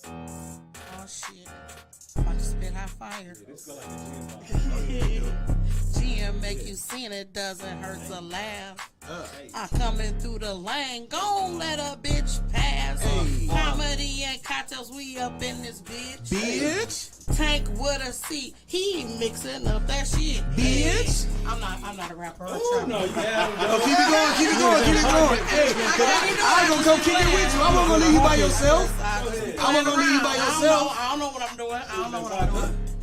Oh shit. About to spit hot fire. GM make you sin, it doesn't hurt to laugh. I coming through the lane, gon' let a bitch pass. Comedy and cocktails, we up in this bitch. Bitch. Tank with a C, he mixing up that shit. Bitch. I'm not a rapper. Oh, no, yeah. Keep it going. Hey, I ain't gonna come kick it with you. I wasn't gonna leave you by yourself. I don't know what I'm doing.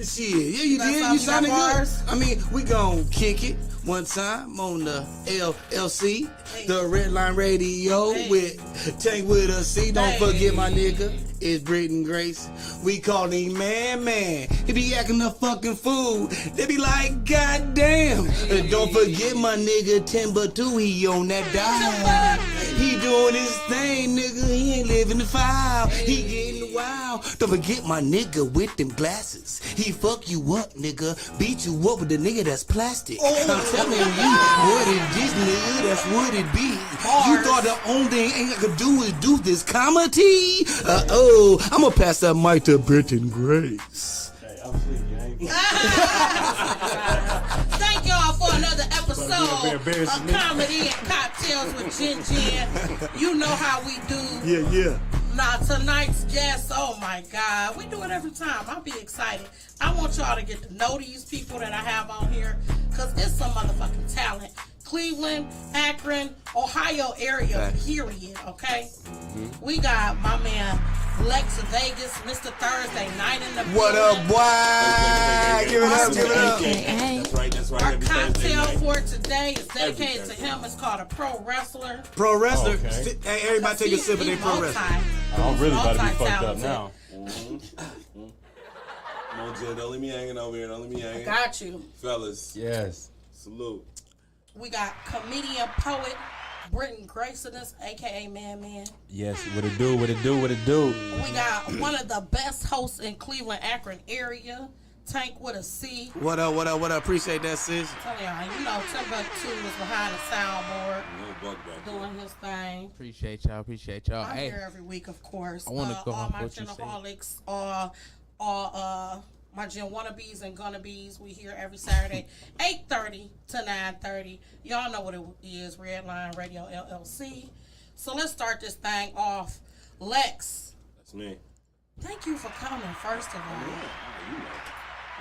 Shit, yeah, you did. You sounded good. I mean, we gon' kick it one time on the LLC, the Red Line Radio with Tank with a C. Don't forget my nigga. It's Britton Grace. We call him Man. He be acting a fucking fool. They be like, God damn. Don't forget my nigga Timbuktu. He on that dial. He doing his thing, nigga. He ain't living the file. He getting wild. Don't forget my nigga with them glasses. He fuck you up, nigga. Beat you up with the nigga that's plastic. I'm telling you what it is, nigga. That's what it be. You thought the only thing ain't I could do is do this comedy? I'ma pass that mic to Britton Grace. Hey, I'm sleepy. Thank y'all for another episode of Comedy and Cocktails with Jen. You know how we do. Yeah. Now, tonight's guest, oh my God, we do it every time. I'll be excited. I want y'all to get to know these people that I have on here, because it's some motherfucking talent. Cleveland, Akron, Ohio area, period, okay? We got my man, Lex Vegas, Mr. Thursday Night in the What up, boy? Give it up. That's right. Our cocktail for today is dedicated to him. It's called a pro wrestler. Pro wrestler. Oh, okay. Hey, everybody take a sip of their pro wrestler. I'm really about to be fucked up multi-talented. now. Come on, Jen, don't leave me hanging over here. Don't leave me hanging. Got you. Fellas, Yes. salute. We got comedian, poet, Britton Grace in us, a.k.a. Man. Yes. What it do? We got one of the best hosts in Cleveland, Akron area, Tank with a C. What up? Appreciate that, sis. Tell y'all, you know, Timbuktu was behind the soundboard No bug back there. doing his thing. Appreciate y'all. I'm Hey, here every week, of course. I wanna go all off my what you said. Genaholics, all my Gen wannabes and gonnabees. We here every Saturday, 8:30 to 9:30. Y'all know what it is, Red Line Radio LLC. So let's start this thing off. Lex, That's me. thank you for coming, first of all.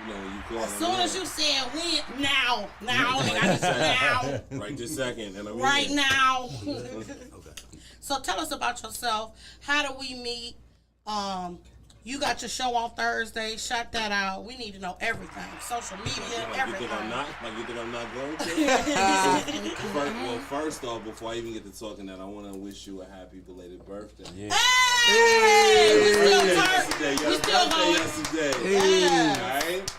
You know when you call As soon as you said when, now, like I just now, right this second, and I'm right here. now. So tell us about yourself. How do we meet? You got your show on Thursday. Shut that out. We need to know everything. Social media, Like everything. you think I'm not going to? First off, before I even get to talking that, I want to wish you a happy belated birthday. Yeah. Hey, we still Yesterday, we still going. yesterday. Yeah. All right.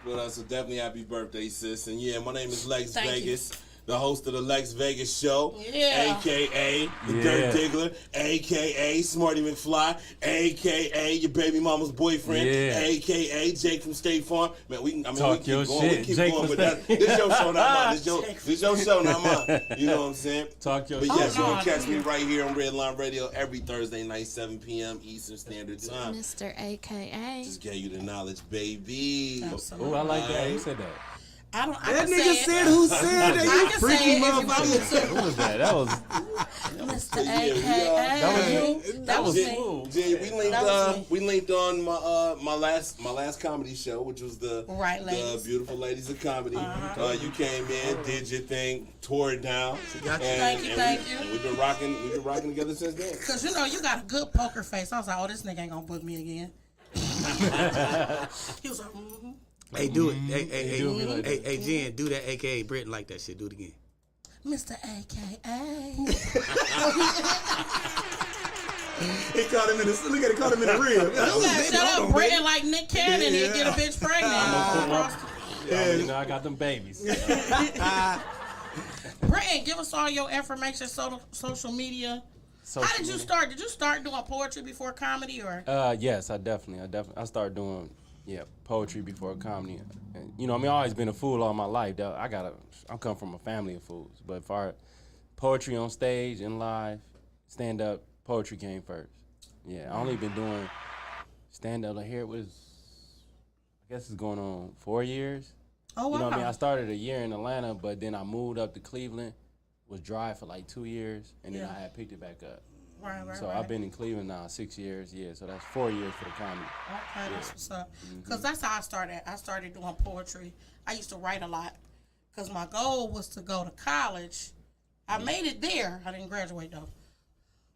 Well, so definitely happy birthday, sis. And yeah, my name is Lex Thank Vegas, the host of the Lex Vegas Show, Yeah. a.k.a. the Dirt Diggler, a.k.a. Smarty McFly, a.k.a. your baby mama's boyfriend, Yeah. a.k.a. Jake from State Farm. Man, we Talk keep your going. shit. We keep Jake going, from but State- this your show, not mine. This your show, not mine. You know what I'm saying? Talk your But shit. yes, you no, can catch me right here on Red Line Radio every Thursday night, 7 p.m. Eastern Standard Time. Mr. AKA. Just gave you the knowledge, baby. Absolutely. Oh, I like that. Who said that? I That can nigga say said it. who said that? I You can freaky say it if you want me motherfucker. Who was that? That was Mr. Yeah, AKA. that was you? That was me. smooth. Jay, That was me. we linked on my last comedy show, which was the Right, ladies. Beautiful Ladies of Comedy. You came in, did your thing, tore it down. Got you. Thank you. And we've been rocking together since then. Cause you know you got a good poker face. I was like, oh, this nigga ain't gonna book me again. He was like, Hey, do it. do be like Hey, Jen, do that AKA Britton like that shit. Do it again. Mr. AKA. He caught him in the look at it, caught him in the rib. You gotta shut up, Britain, like Nick Cannon and get a bitch pregnant. You know, I got them babies. Britain, give us all your information, social media. How did you start? Did you start doing poetry before comedy, or? Yes, I started doing poetry before comedy. And, you know, I mean, I've always been a fool all my life. I come from a family of fools. But as far as poetry on stage and live, stand up, poetry came first. Yeah, I only been doing stand up here was, I guess it's going on 4 years. Oh, wow. You know what I mean? I started a year in Atlanta, but then I moved up to Cleveland, was dry for like 2 years, and then I had picked it back up. Right. So I've been in Cleveland now 6 years, so that's 4 years for the comedy. Okay, that's what's up. Because that's how I started. I started doing poetry. I used to write a lot because my goal was to go to college. I made it there. I didn't graduate, though.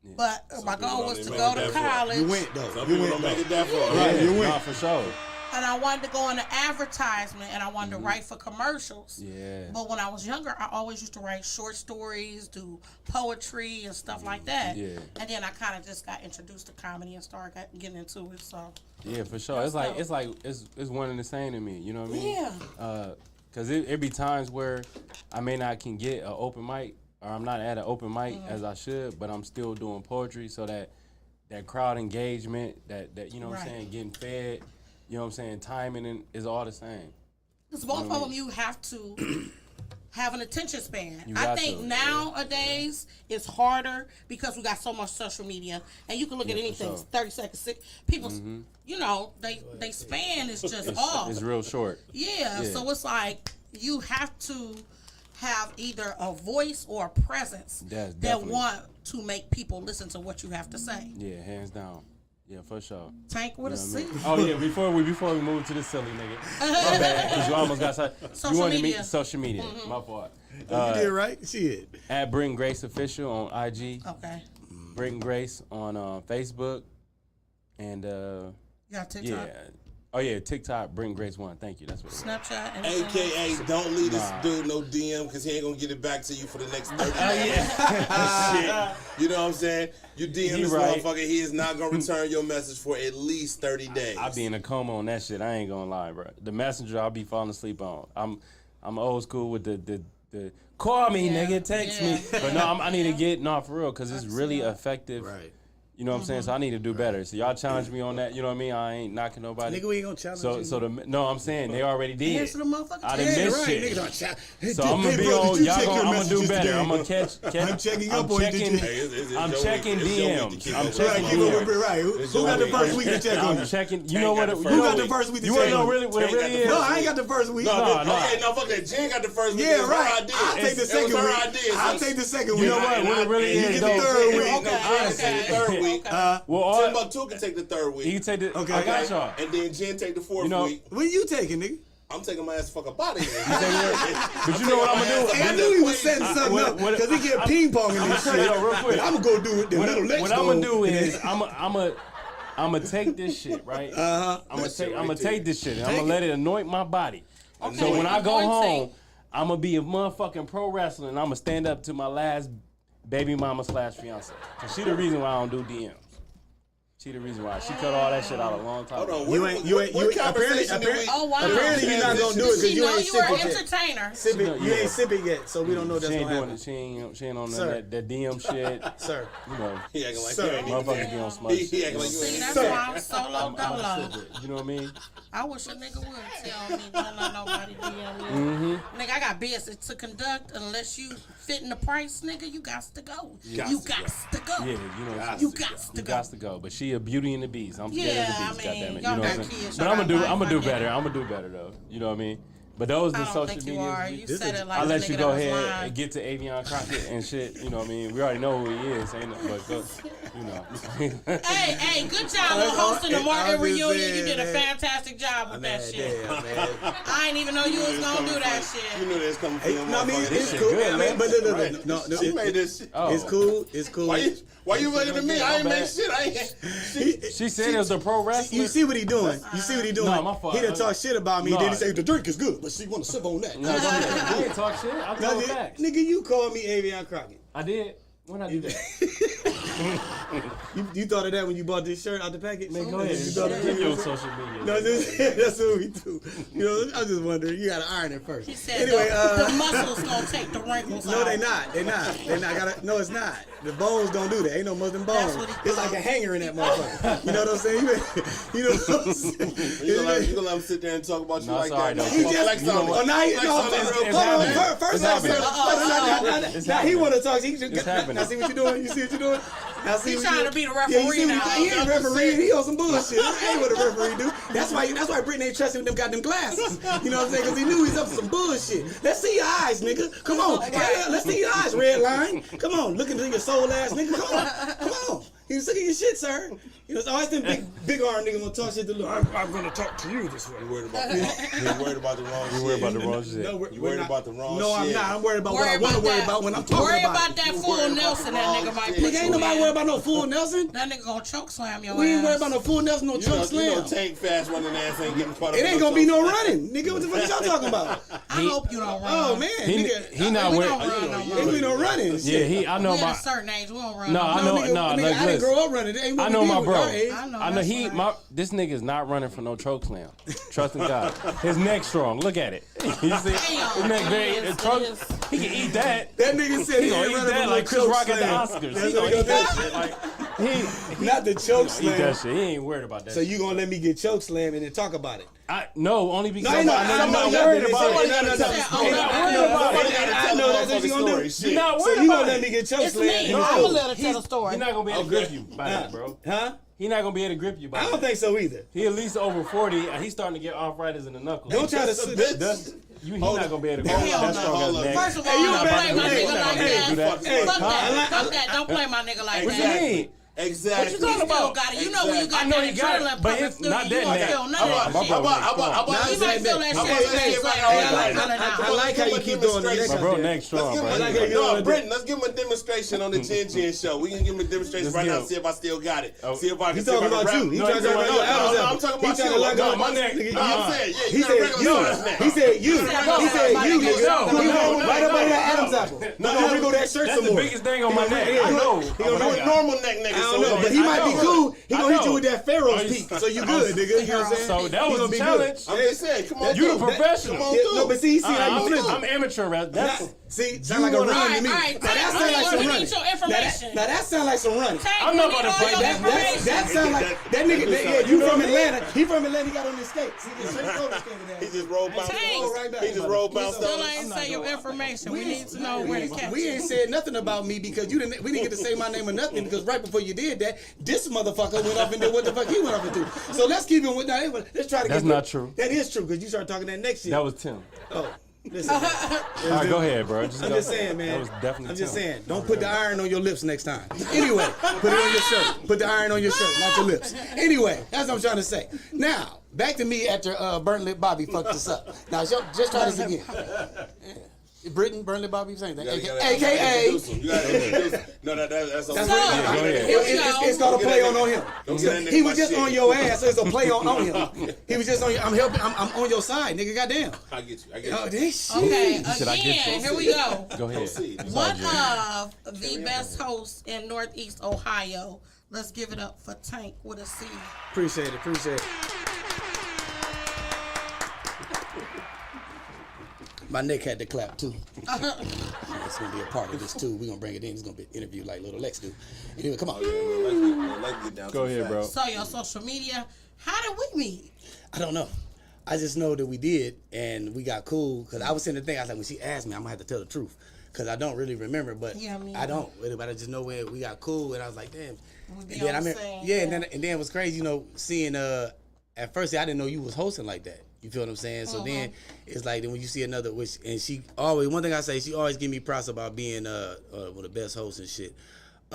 Yeah. But my goal was to go to college. You went, though. Some people don't make it that far. Right, you went. Nah, for sure. And I wanted to go into advertisement, and I wanted to write for commercials. Yeah. But when I was younger, I always used to write short stories, do poetry, and stuff like that. Yeah. And then I kind of just got introduced to comedy and started getting into it. So Yeah, for sure. It's one and the same to me. You know what I mean? yeah, Cause it be times where I may not can get an open mic, or I'm not at an open mic as I should, but I'm still doing poetry, so that crowd engagement, that you know what I'm saying, getting fed. You know what I'm saying? Timing is all the same. because both of them you have to have an attention span. You I got think to. nowadays it's harder because we got so much social media, and you can look at anything sure. 30 seconds. People, you know, they span is just off. It's real short. Yeah, Yeah. so it's like you have to have either a voice or a presence That's that definitely- want to make people listen to what you have to say. Yeah, hands down. Yeah, for sure. Tank with a You know what I C. mean? Oh yeah, before we move to this silly nigga, my bad, because you almost got Social you wanted media. me social media. My fault. You did right. Shit. At Britton Grace Official on IG, Okay. Britton Grace on Facebook, and You got TikTok, yeah, oh yeah, TikTok Britton Grace 1. Thank you. That's what it is. Snapchat, anything else? AKA, don't leave this dude no DM because he ain't gonna get it back to you for the next 30 Oh days. yeah. Shit. You know what I'm saying? You DM He this right. motherfucker, he is not gonna return your message for at least 30 days. I be in a coma on that shit. I ain't gonna lie, bro. The messenger I'll be falling asleep on. I'm old school with the call me, Yeah, nigga, text yeah. me. But no, I need to get for real, because it's really effective. Right. You know what I'm saying? So I need to do better. So y'all challenge me on that. You know what I mean? I ain't knocking nobody. Nigga, we ain't gonna challenge you. No, I'm saying they already did. Answer the motherfucker. I done Yeah, missed right. shit. Nigga, don't chat. Hey, So I'm gonna be bro, on. did you Y'all check your I'm gonna do messages better. today? I'm gonna catch. I'm checking up on you, did you? Hey, it's I'm your checking week. It's your week to DMs. keep I'm up. checking Right, keep up with DMs. it, right. Who got the first week to check on I'm you? checking. You know what? Who Who got the first week to You check wanna know on you? really what it Tank got really the is? No, I ain't got the first week. No, No. okay, no, fuck that. Jen got the first week. Yeah, It was right. her idea. I'll take the It second was her week. idea. I'll take the second week. You know what? What it really You is, get the though. third week. Okay, Honestly, okay. the third week. Well, Timbuktu can take the third week. he can take the. Okay. I got y'all. And then Jen take the fourth You know- week. What you taking, nigga? I'm taking my ass fuck up out of here. But you know what I'm gonna do? Hey, I knew he was setting something what- up what- because he get ping ponging this shit. Yo, real quick. I'm gonna go do it. The little legs What I'm gonna do is I'm gonna take this shit, right? I'm gonna take this shit and I'm gonna let it anoint my body. Okay, So when I go anointing. home, I'm gonna be a motherfucking pro wrestler and I'm gonna stand up to my last baby mama / fiance. Cause she the reason why I don't do DMs. She the reason why. She cut all that shit out a long time Hold ago. on. You ain't. Apparently, Oh, wow. apparently you're not gonna do it Did because she you know ain't you were an sipping yet. entertainer? Sipping, you ain't sipping yet, so we don't know that's She gonna ain't doing happen. it. She ain't on Sir. that DM shit. Sir, You know, He acting like Sir. you ain't even motherfuckers there. be on smudge He shit. acting like you See, ain't that's Sir. why I'm solo I'm dolo. sick. You know what I mean? I wish a nigga would tell me don't let nobody DM you. Mm-hmm. Nigga, I got business to conduct. Unless you fit in the price, nigga, you got to go. You got to go. Yeah, you know, You got to you go. got to go. But she a beauty and the beast. I'm scared Yeah, of the beast. I mean, goddammit. y'all You know got what I'm saying? kids, But y'all I'm got gonna do wife, better. I'm gonna do better though. You know what I mean? But those I the don't social think you media. are. You said it like I'll a let nigga you that go was ahead lying. and get to Avion Crockett and shit. You know what I mean? We already know who he is, ain't it? But go, you know. Hey, good job on hosting the I'm Martin just reunion. saying, You did a man. fantastic job with that shit. damn, man. I didn't even know you was gonna do that You shit. knew this coming from Hey, your no, I mean, motherfucker. it's shit cool. good, I man. mean, but Right. no, She made this shit. Oh. it's cool. It's cool. Why you looking at me? I ain't make shit. I ain't. She said it was a pro wrestler. You see what he doing? You see what he doing? No, my fault. He done talk shit about me. No. Then he say the drink is good, but she want to sip on that. No, I didn't talk shit. I No, told facts. nigga, you called me Avion Crockett. I did. When I do that? You thought of that when you bought this shirt out the package? Man, go ahead. You thought of Give your that? social media. No, that's what we do. You know, I was just wondering. You gotta iron it first. He said Anyway, the muscles gonna take the wrinkles no, out. they not. They not. They not. No, it's not. The bones don't do that. Ain't no more than bones. That's what he It's like a hanger in that motherfucker. You know what I'm saying? You know what I'm saying? You gonna let him sit there and talk about you No, like sorry, that? though. He just, Flex on me. oh, now he, Flex no, on me real hold quick. on. happening. First, It's happening. now he want to talk. It's Now he happening. want to talk. He just, It's happening. now see what you're doing? You see what you're doing? Now, see He's what trying you- to be the Yeah, you referee see now. what he ain't referee. He on some bullshit. That ain't what a referee do. That's why Brittany ain't trusting them goddamn glasses. You know what I'm saying? Because he knew he's up to some bullshit. Let's see your eyes, nigga. Come on. Hell, let's see your eyes, red line. Come on. Look into your soul ass, nigga. Come on. He's looking at your shit, sir. You know, it's always them big arm niggas gonna talk shit to look. I'm gonna talk to you this way. You worried about the wrong shit. You worried about the wrong shit. No, You worried about the wrong No, I'm shit. not. I'm worried about what I want to worry about when I'm talking Worry about about it. that full Nelson that nigga might put Nigga, ain't nobody worried about no full Nelson. That nigga gonna choke slam your We ass. ain't worried about no full Nelson, no You choke know, slam. Tank fast running ass ain't getting caught up. It ain't gonna be no running. Nigga, what the fuck y'all talking about? I hope you don't run. Oh, man. He not we worried. don't run no more. Ain't be no running. Yeah, I know We at a my. certain age, we don't run. No, no I more. know. nigga, No, nigga, look, I didn't listen. grow up running. It ain't what I we know did my with bro. our age. I know. I know that's this nigga's not running for no choke slam. Trust in God. His neck strong. Look at it. You see? His neck very. It is, Choke, it is. he can eat that. That nigga said He he gonna ain't eat running that from like no Chris choke Rock at the slam. Oscars. That's He what gonna he eat gonna that do. shit. Like, he Not the choke eat that slam. shit. He ain't worried about that So shit. you gonna let me get choke slam and then talk about it? No, only because No, I'm not no, worried no, about no, it. no, no, no. Somebody Hey, gotta I know, Somebody I know that's what you gonna do. Shit. You're not So worried you gonna about let it. me get choke It's slam? me. and I'm then- gonna let her tell the story. He's not gonna be able to grip you by that, bro. Huh? He's not gonna be able to grip you by I don't that. think so either. He at least over 40. And he's starting to get arthritis in the knuckles. Don't try to. He's not gonna be able to grip Hell that no. strong as a neck. First of all, Hey, you don't better- play my hey, nigga like hey, that. do that. Fuck that. Hey, Fuck that. Don't play my nigga like What you that. mean? Exactly. What you talking about? Got it. You know when you got I know that he got it, adrenaline but pumping it's through not you, that you don't neck. feel none of that My shit. brother- You might feel that Hey, shit. hey, Like, I like how you keep doing that. My bro neck strong, bro. I like how you No, doing Britton, let's give him a demonstration on the Chin Chin show. We can give him a demonstration Let's right get now. him. See if I still got it. Oh. See if I can. He's see if I talking can about rap. you. He's No, talking he's about talking your about- Adam's I'm apple. talking He's about trying you. to like No, on my neck. neck. No, I'm saying, yeah, He you got a said regular you. size neck. He said you. said He said no, you, no, nigga. no, Come no, on, no, right up no, under that no. Adam's apple. No, We're gonna wiggle that shirt That's some the more. biggest thing on my neck. Yeah, I know. He I'm gonna a do normal neck nigga. I so don't know, it but he ain't- might be know. cool. He I gonna hit you know. with that Pharaoh's Oh, you- peak, so you good, nigga. You know what I'm saying? So that He was gonna a be challenge. good. I'm just saying, come on You through. the professional. Come on Yeah, through. no, but see how you flip I'm it. amateur. That's See, sound like a run to me. All right, Now that Tank, sound like some we running. need your information. Now that sound like some running. Tank, I'm we not need about to all play your that. information. That sound like that nigga. Yeah, you from Atlanta. He from Atlanta. He got on his skates. He just straight roller skated He down. just rolled bounced. Tank. He just rolled bounced Still up. ain't say your information. We need to know where to catch We you. ain't said nothing about me because you didn't. We didn't get to say my name or nothing because right before you did that, this motherfucker went off and did what the fuck he went off and do. So let's keep it with that. Let's try to. That's get not true. That is true because you started talking that next shit. that was Tim. Oh, listen. All right, go ahead, bro. I'm just saying, man. That was definitely I'm just Tim. saying. Don't put the iron on your lips next time. Anyway, put it on your shirt. Put the iron on your shirt, not your lips. Anyway, that's what I'm trying to say. Now, back to me after Burnt Lip Bobby fucked us up. Now, just try this again. Britain, Burnt Lip Bobby, same thing. AKA. You gotta introduce him. No, that's That's okay. what Yeah, go ahead. it's called a play on him. Don't get that He nigga was my just shit. on your ass, so it's a play on him. He was just on your. I'm helping. I'm on your side, nigga. Goddamn. I get you. I get Oh, you. this shit. Okay, said I get again, you. here we go. Go ahead. Proceed. It's all One good. of the best hosts in Northeast Ohio. Let's give it up for Tank with a C. Appreciate it. My neck had to clap too. That's gonna be a part of this too. We're gonna bring it in. It's gonna be an interview like Little Lex do. Anyway, come on. Go ahead, bro. So your social media, how did we meet? I don't know. I just know that we did, and we got cool. Cause I was saying the thing. I was like, when she asked me, I'm gonna have to tell the truth, cause I don't really remember. But Yeah, me I don't. But I just know when we got cool, and I was like, damn. We be And then on I the remember, same, yeah, yeah. and then it was crazy, you know, seeing. At first, I didn't know you was hosting like that. You feel what I'm saying? So then it's like then when you see another, which and she always one thing I say, she always give me props about being one of the best hosts and shit.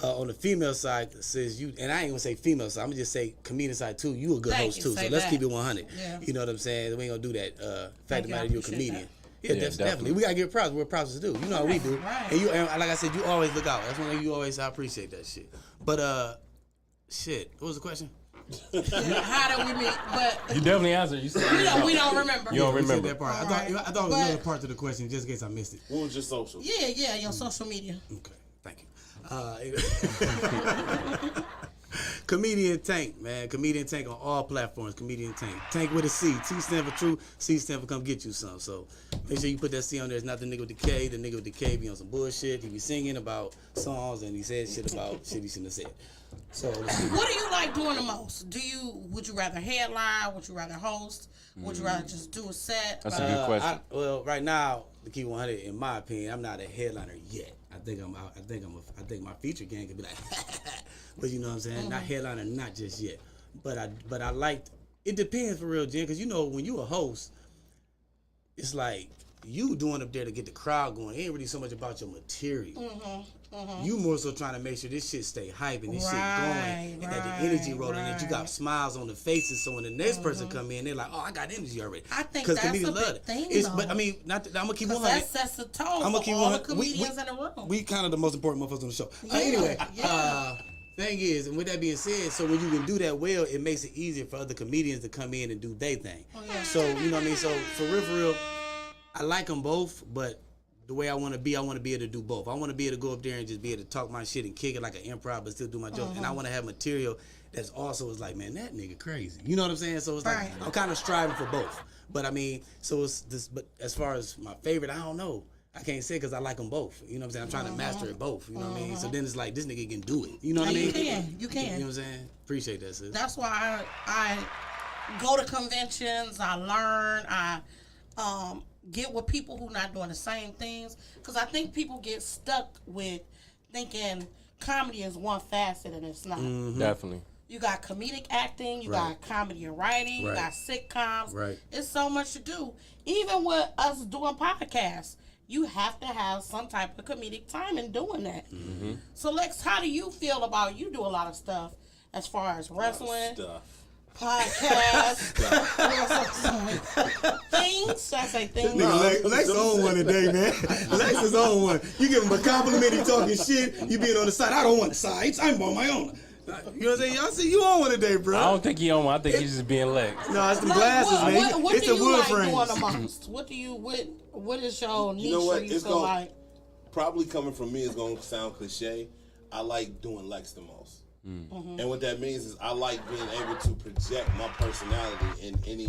On the female side, says you, and I ain't gonna say female side, I'm gonna just say comedian side too. You a good Thank host you, too. So say let's that. keep it 100. Yeah. You know what I'm saying? We ain't gonna do that. Fact Thank of you, the I matter, you're a appreciate comedian. that. Yeah, Yeah, definitely. We gotta give props where props is due. You know how we do. Right. And you, and like I said, you always look out. That's one thing you always. I appreciate that shit. But shit. What was the question? How did we meet? But You definitely answered. You said we don't remember. You don't We said remember. that part. I Alright. thought it was But- another part to the question, just in case I missed it. What was your social? Yeah, your social media. Okay, thank you. Comedian Tank, man. Comedian Tank on all platforms. Comedian Tank. Tank with a C. T stand for true. C stand for come get you some. So make sure you put that C on there. It's not the nigga with the K. The nigga with the K be on some bullshit. He be singing about songs and he said shit about shit he shouldn't have said. So let's see. What do you like doing the most? Would you rather headline? Would you rather host? Would you rather just do a set? That's a good question. Well, right now, to keep 100, in my opinion, I'm not a headliner yet. I think my feature game could be like, but you know what I'm saying. Not headliner, not just yet. But I liked. It depends for real, Jen, because you know when you a host, it's like you doing up there to get the crowd going. It ain't really so much about your material. You more so trying to make sure this shit stay hype and this shit going, and that the energy rolling, and that you got smiles on the faces. So when the next person come in, they're like, "Oh, I got energy already." I think that's a big thing, But I mean, I'm gonna keep 100. That sets the tone for all the comedians in the room. We kind of the most important motherfuckers on the show. Thing is, and with that being said, so when you can do that well, it makes it easier for other comedians to come in and do their thing. So you know what I mean. So for real, I like them both, but the way I want to be able to do both. I want to be able to go up there and just be able to talk my shit and kick it like an improv, but still do my joke. And I want to have material that's also is like, man, that nigga crazy. You know what I'm saying? So it's like I'm kind of striving for both. But I mean, so it's this. But as far as my favorite, I don't know. I can't say because I like them both. You know what I'm saying? I'm trying to master it both. You know what I mean? So then it's like, this nigga can do it. You know what I mean? You can. You know what I'm saying? Appreciate that, sis. That's why I go to conventions. I learn. I get with people who not doing the same things. Because I think people get stuck with thinking comedy is one facet and it's not. Definitely. You got comedic acting, you got comedy and writing, you got sitcoms. Right. It's so much to do. Even with us doing podcasts, you have to have some type of comedic time in doing that. So, Lex, how do you feel about, you do a lot of stuff as far as wrestling, podcasts, things. Should I say things? Lex on one today, man. Lex is on one. You give him a compliment, he talking shit, you being on the side. I don't want the sides, I'm on my own. You know what I'm saying? Y'all see you on one today, bro. I don't think he on one. I think he's just being Lex. No, it's the glasses, man. What It's do the you wood like frames. doing the most? What is your niche? You know what? You It's feel going like? probably coming from me. It's going to sound cliche. I like doing Lex the most. And what that means is I like being able to project my personality in any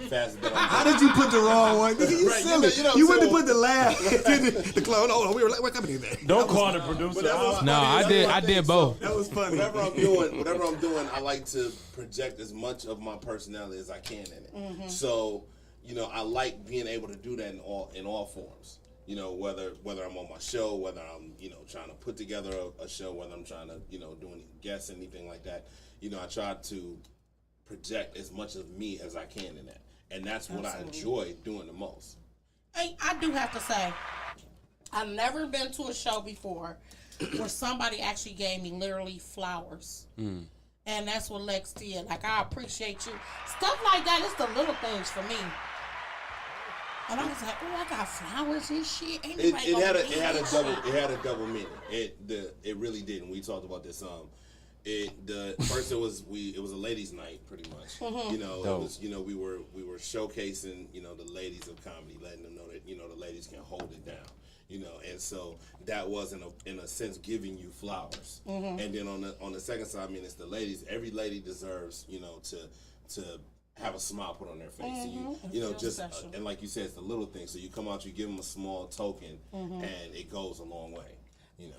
facet that I'm How did you put the wrong one? Nigga, you Right, silly. you know You what went I'm to put the laugh. the clone. Oh, what company is that? Don't call the producer. No, I did both. That was funny. Whatever I'm doing, I like to project as much of my personality as I can in it. So, you know, I like being able to do that in all forms. You know, whether I'm on my show, whether I'm, you know, trying to put together a show, whether I'm trying to, you know, do any guests, anything like that. You know, I try to project as much of me as I can in that. And that's what I enjoy doing the most. Hey, I do have to say, I've never been to a show before where somebody actually gave me literally flowers. And that's what Lex did. Like, I appreciate you. Stuff like that, it's the little things for me. And I was like, oh, I got flowers and shit. Ain't nobody It gonna had a double meaning. It really did. And we talked about this. First it was a ladies' night pretty much. You know, Dope. it was, you know, we were showcasing, you know, the ladies of comedy, letting them know that, you know, the ladies can hold it down. You know, and so that was in a sense giving you flowers. And then on the second side, I mean, it's the ladies. Every lady deserves, you know, to have a smile put on their face. So you know, just and like you said, it's the little things. So you come out, you give them a small token, and it goes a long way. You know.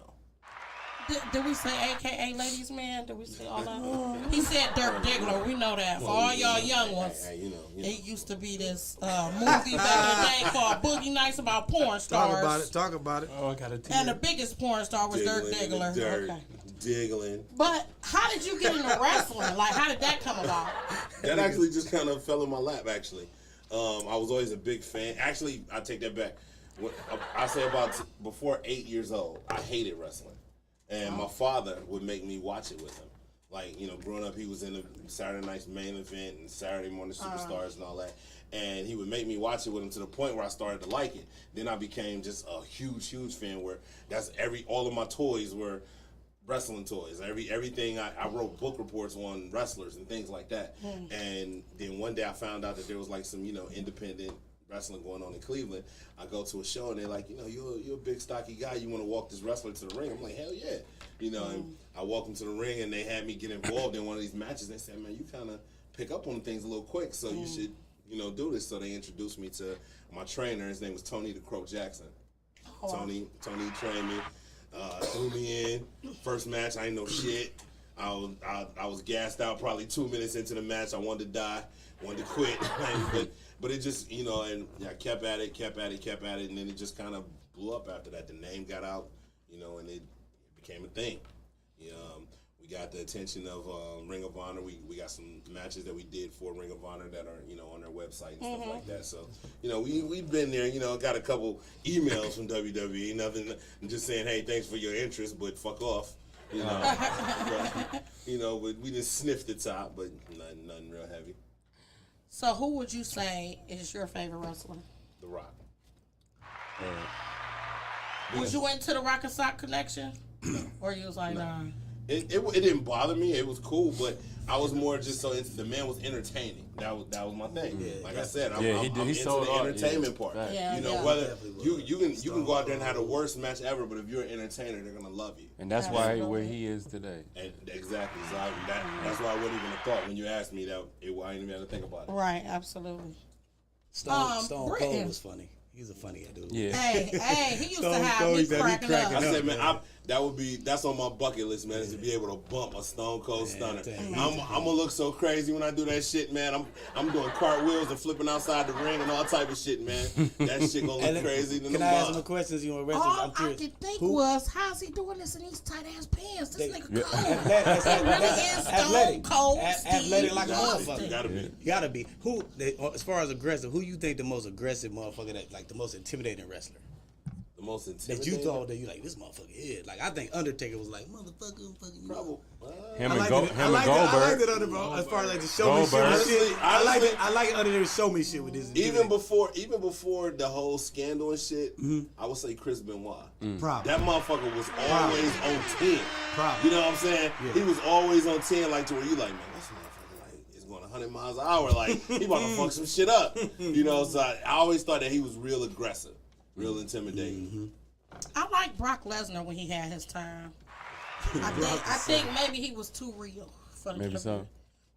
Did we say AKA ladies man? Did we say all that? He said Dirk Diggler. We know that. For all y'all young ones, You know. it used to be this movie back in the day called Boogie Nights about porn stars. Talk about it. Oh, I got a tear. And the biggest porn star was Dirk Diggler. Okay. Diggling. But how did you get into wrestling? Like, how did that come about? That actually just kind of fell in my lap. Actually, I was always a big fan. Actually, I take that back. I say about before 8 years old, I hated wrestling. And my father would make me watch it with him. Like, you know, growing up, he was in the Saturday Night's Main Event and Saturday Morning Superstars and all that. And he would make me watch it with him to the point where I started to like it. Then I became just a huge, huge fan where all of my toys were wrestling toys. Everything, I wrote book reports on wrestlers and things like that. And then one day I found out that there was like some, you know, independent wrestling going on in Cleveland. I go to a show and they're like, you know, you're a big stocky guy. You want to walk this wrestler to the ring? I'm like, hell yeah. You know, and I walked him to the ring and they had me get involved in one of these matches. They said, man, you kind of pick up on things a little quick, so you should, you know, do this. So they introduced me to my trainer. His name was Tony the Crow Jackson. Tony trained me, threw me in. First match, I ain't know shit. I was gassed out probably 2 minutes into the match. I wanted to die, wanted to quit. But it just, you know, and I kept at it, and then it just kind of blew up after that. The name got out, you know, and it became a thing. We got the attention of Ring of Honor. We got some matches that we did for Ring of Honor that are, you know, on their website and stuff like that. So, you know, we've been there, you know, got a couple emails from WWE, nothing, just saying, hey, thanks for your interest, but fuck off. You know, but we just sniffed the top, but nothing real heavy. So who would you say is your favorite wrestler? The Rock. Was you into the Rock and Sock connection? Or you was like, nah? It didn't bother me. It was cool, but I was more just the man was entertaining. That was my thing. Yeah, like I said, I'm into the entertainment part. Yeah, you know, whether you can go out there and have the worst match ever, but if you're an entertainer, they're gonna love you. And that's why where he is today. And exactly. So that's why I wouldn't even have thought when you asked me that. I didn't even have to think about it. Right, absolutely. Stone Cold was funny. He's a funny dude. Yeah. Hey, he used to have me cracking up. I said, man, that's on my bucket list, man, is to be able to bump a Stone Cold Stunner. I'm gonna look so crazy when I do that shit, man. I'm doing cartwheels and flipping outside the ring and all type of shit, man. That shit gonna look crazy. Can I ask him a question? You want All I could think was, how's he doing this in these tight ass pants? This nigga cold. Athletic, cold. athletic like a motherfucker. You gotta be. Who, as far as aggressive, who you think the most aggressive motherfucker that like the most intimidating wrestler? The most intimidating. That you thought that you like this motherfucker is. Like I think Undertaker was like motherfucker, fucking Probably. Him and Goldberg. I like it as far as like the show me shit. I like it Undertaker show me shit with this. Even before the whole scandal and shit, I would say Chris Benoit. Probably. That motherfucker was always on 10. Probably. You know what I'm saying? Yeah. He was always on 10, like to where you like, man, this motherfucker like is going 100 miles an hour. Like he about to fuck some shit up. You know, so I always thought that he was real aggressive, real intimidating. I like Brock Lesnar when he had his time. I think maybe he was too real for the Maybe so.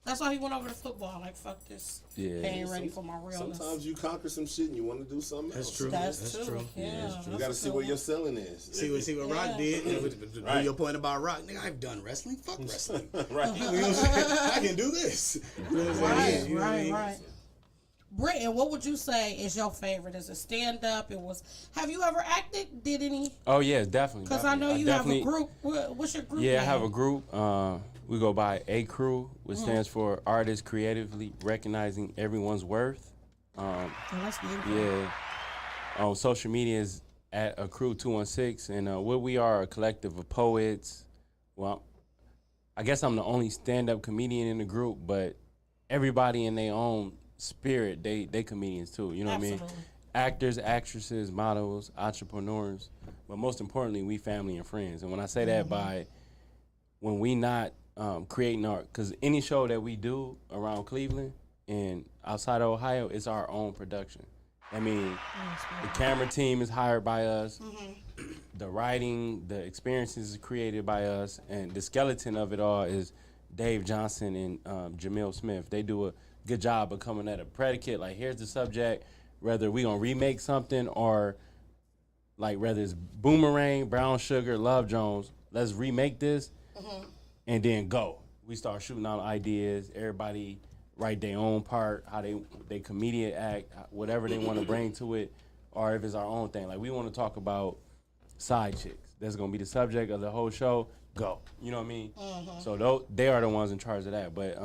That's why he went over to football. Like, fuck this. Yeah. I ain't ready for my realness. Sometimes you conquer some shit and you want to do something else. That's true. Yeah. You got to see where your ceiling is. See what Rock did. Right. Your point about Rock, nigga, I've done wrestling. Fuck wrestling. Right. You know what I'm saying? I can do this. You know what I'm saying? Right. Britton, what would you say is your favorite? Is it stand up? Have you ever acted? Did any? Oh yeah, definitely. Because I know you have a group. What's your group? Yeah, name? I have a group. We go by A Crew, which stands for Artists Creatively Recognizing Everyone's Worth. That's beautiful. Yeah. On social media is at A Crew 216, and what we are a collective of poets. Well, I guess I'm the only stand-up comedian in the group, but everybody in their own spirit, they comedians too. You know what I mean? Actors, actresses, models, entrepreneurs, but most importantly, we family and friends. And when I say that by when we not creating art, because any show that we do around Cleveland and outside of Ohio, it's our own production. I mean, the camera team is hired by us. The writing, the experiences is created by us, and the skeleton of it all is Dave Johnson and Jamil Smith. They do a good job of coming at a predicate, like here's the subject, whether we gonna remake something or like whether it's Boomerang, Brown Sugar, Love Jones, let's remake this and then go. We start shooting out ideas, everybody write their own part, how they comedian act, whatever they want to bring to it, or if it's our own thing. Like we want to talk about side chicks. That's gonna be the subject of the whole show, go. You know what I mean? So they are the ones in charge of that. But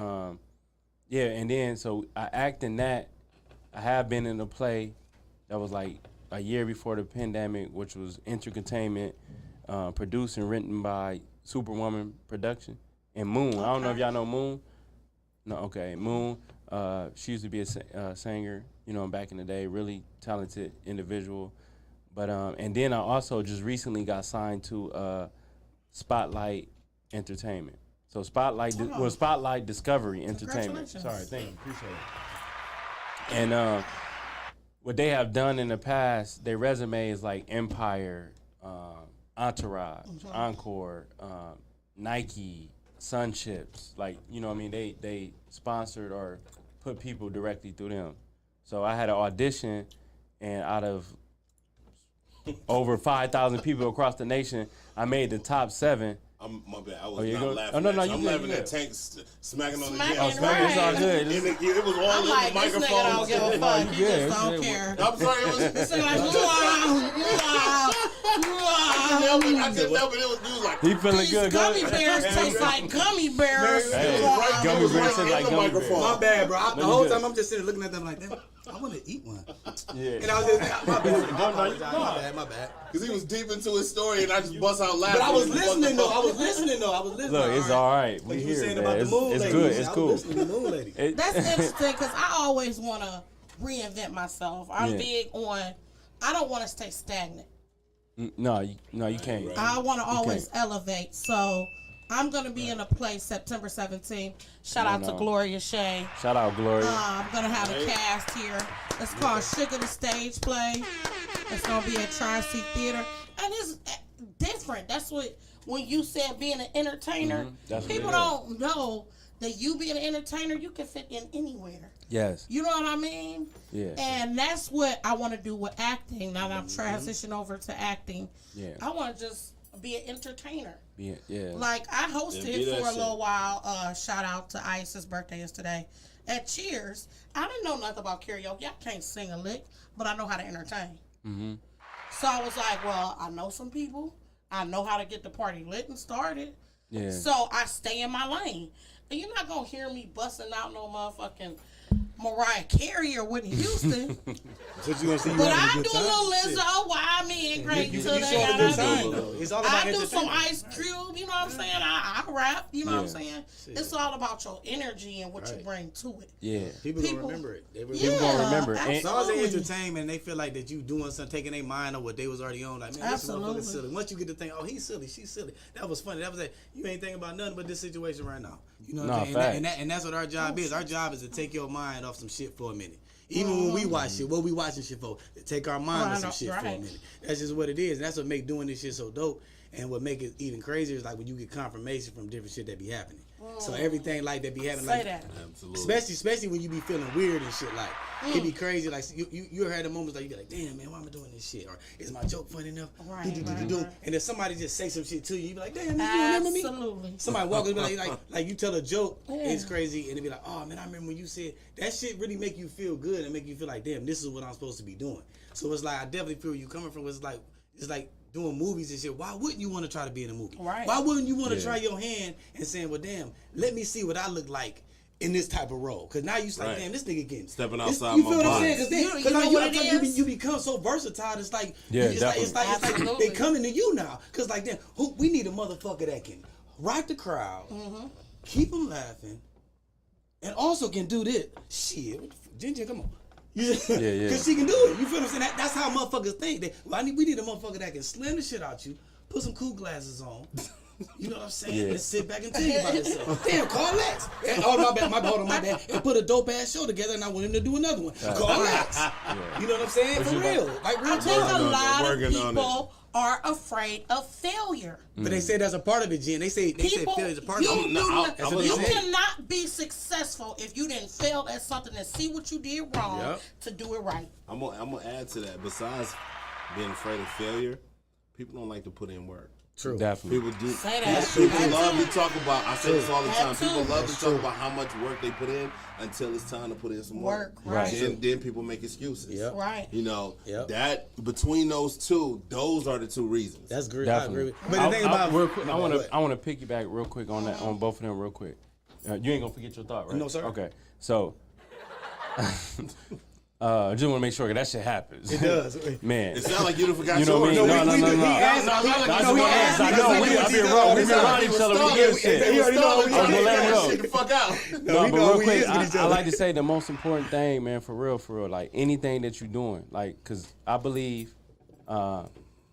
yeah, and then so I act in that. I have been in a play that was like a year before the pandemic, which was Entertainment, produced and written by Superwoman Production and Moon. I don't know if y'all know Moon. No, okay, Moon. She used to be a singer, you know, back in the day. Really talented individual. But and then I also just recently got signed to Spotlight Entertainment. So Spotlight Discovery Entertainment. Sorry, thank you, appreciate it. And what they have done in the past, their resume is like Empire, Entourage, Encore, Nike, Sun Chips. Like, you know what I mean? They sponsored or put people directly through them. So I had an audition, and out of over 5,000 people across the nation, I made the top 7. My bad. I was not laughing. Oh, no, at you. I'm you laughing good. at Tank smacking on the Smacking, gas. right. It's all good. It was all I'm in like, the this microphone. nigga don't give a fuck. He Yeah, just don't it's- care. I'm sorry. It was It's like, wow. I couldn't help it. It was like He feeling These good. gummy bears taste like gummy bears. Hey, right, gummy it was bears right taste in like the gummy microphone. bears. My bad, bro. The you whole good. time I'm just sitting there looking at them like, damn, I want to eat one. Yeah. And I was just, my bad. My bad. Because he was deep into his story, and I just bust out laughing. But I was listening though. I was listening. Look, it's all right. We Like you were here, saying man. about the moon It's lady. good. I It's was cool. listening to the moon lady. That's interesting because I always want to reinvent myself. I'm Yeah. big on. I don't want to stay stagnant. No, you can't. Right. I want to always elevate. So I'm gonna be in a place September 17th. Shout out to Gloria Shea. Shout out, Gloria. I'm gonna have a cast here. It's called Sugar the Stage Play. It's gonna be at Tri-C Theater, and it's different. That's what when you said being an entertainer. That's what People it is. don't know that you being an entertainer, you can fit in anywhere. Yes. You know what I mean? Yeah. And that's what I want to do with acting. Now that I'm transitioning over to acting, Yeah. I want to just be an entertainer. Yeah. Like I hosted Yeah, be that for a shit. little while. Shout out to Ice. His birthday is today. At Cheers, I didn't know nothing about karaoke. I can't sing a lick, but I know how to entertain. Mm-hmm. So I was like, well, I know some people. I know how to get the party lit and started. Yeah. So I stay in my lane. And you're not going to hear me busting out no motherfucking Mariah Carey or Whitney Houston. So you gonna see you But having I a do good a time? little Shit. Lizzo, why me and Great You till show they a got good out time, of though. It's all about I do some entertainment. Ice Cube, you know what I'm saying? I rap, you know what I'm Yeah. saying? It's all about your energy and what you Right. bring to it. Yeah. People People- gonna remember it. They Yeah, gonna remember it. And- As long as they absolutely. entertainment and they feel like that you doing something, taking their mind on what they was already on, like, man, this Absolutely. motherfucker's silly. Once you get to think, oh, he's silly, she's silly. That was funny. That was it. You ain't thinking about nothing but this situation right now. You know what Nah, I'm saying? facts. And that's what our job is. Our job is to take your mind off some shit for a minute. Even when we watch shit, what we watching shit for? To take our mind off some shit for a Right. minute. That's just what it is. And that's what make doing this shit so dope. And what make it even crazier is like when you get confirmation from different shit that be happening. So everything like that be happening. Say like, that. Absolutely. Especially when you be feeling weird and shit, like it be crazy. Like you had the moments like you be like, damn man, why am I doing this shit? Or is my joke funny enough? Right, Do-do-do-do-do. right. And then somebody just say some shit to you, you be like, damn, man, you remember me? Absolutely. Somebody walk up and be like you tell a joke, it's crazy, and it be like, oh man, I remember when you said that shit. Really make you feel good and make you feel like, damn, this is what I'm supposed to be doing. So it's like I definitely feel where you coming from. It's like doing movies and shit. Why wouldn't you want to try to be in a movie? Right. Why wouldn't you want to try your hand and saying, well, damn, let me see what I look like in this type of role? Because now you like, Right. damn, this nigga getting Stepping this- outside you my feel what I'm box. saying? You Because know what it is? you become so versatile. It's like Yeah, it's like Absolutely. they coming to you now. Because like, damn, we need a motherfucker that can rock the crowd, keep them laughing, and also can do this. Shit, Ginger, come on. Yeah. Because she can do it. You feel what I'm saying? That's how motherfuckers think. We need a motherfucker that can slam the shit out you, put some cool glasses on. You know what I'm saying? Yeah. And sit back and think about yourself. Damn, Carl Lex. And, oh, my bad. And put a dope ass show together, and I want him to do another one. Carl Lex. You know what I'm saying? For real. Like real I think talk. a lot of working on people are afraid of failure. But they say that's a part of it, Jen. They say People, failure's a part you, of it. do No, not- that's what they you say. cannot be successful if you didn't fail at something and see what you did wrong Yep. to do it right. I'm gonna add to that. Besides being afraid of failure, people don't like to put in work. True. Definitely. People do. Say that. People That love too. to talk about. I say this all the That time. too. People love to That's talk true. about how much work they put in until it's time to put in some work. Right. Then people make excuses. Yep. Right. You know Yep. that between those two, those are the two reasons. That's great. I Definitely. agree with But the thing about real quick, I want what? to piggyback real quick on that on both of them real quick. You ain't gonna forget your thought, right? No, sir. Okay, so I just want to make sure that shit happens. It does. Man. It sounds like you done forgot You know what I yours. mean? No, we no. asked- No, no, That's no, what we it is. asked I because know I we knew I've he been was wrong. We've been stalling. around each other. We good shit. He already know how we I'm gonna let him go. Get the fuck out. No, we but know real we quick, is with each I other. like to say the most important thing, man, for real, like anything that you're doing, like, cause I believe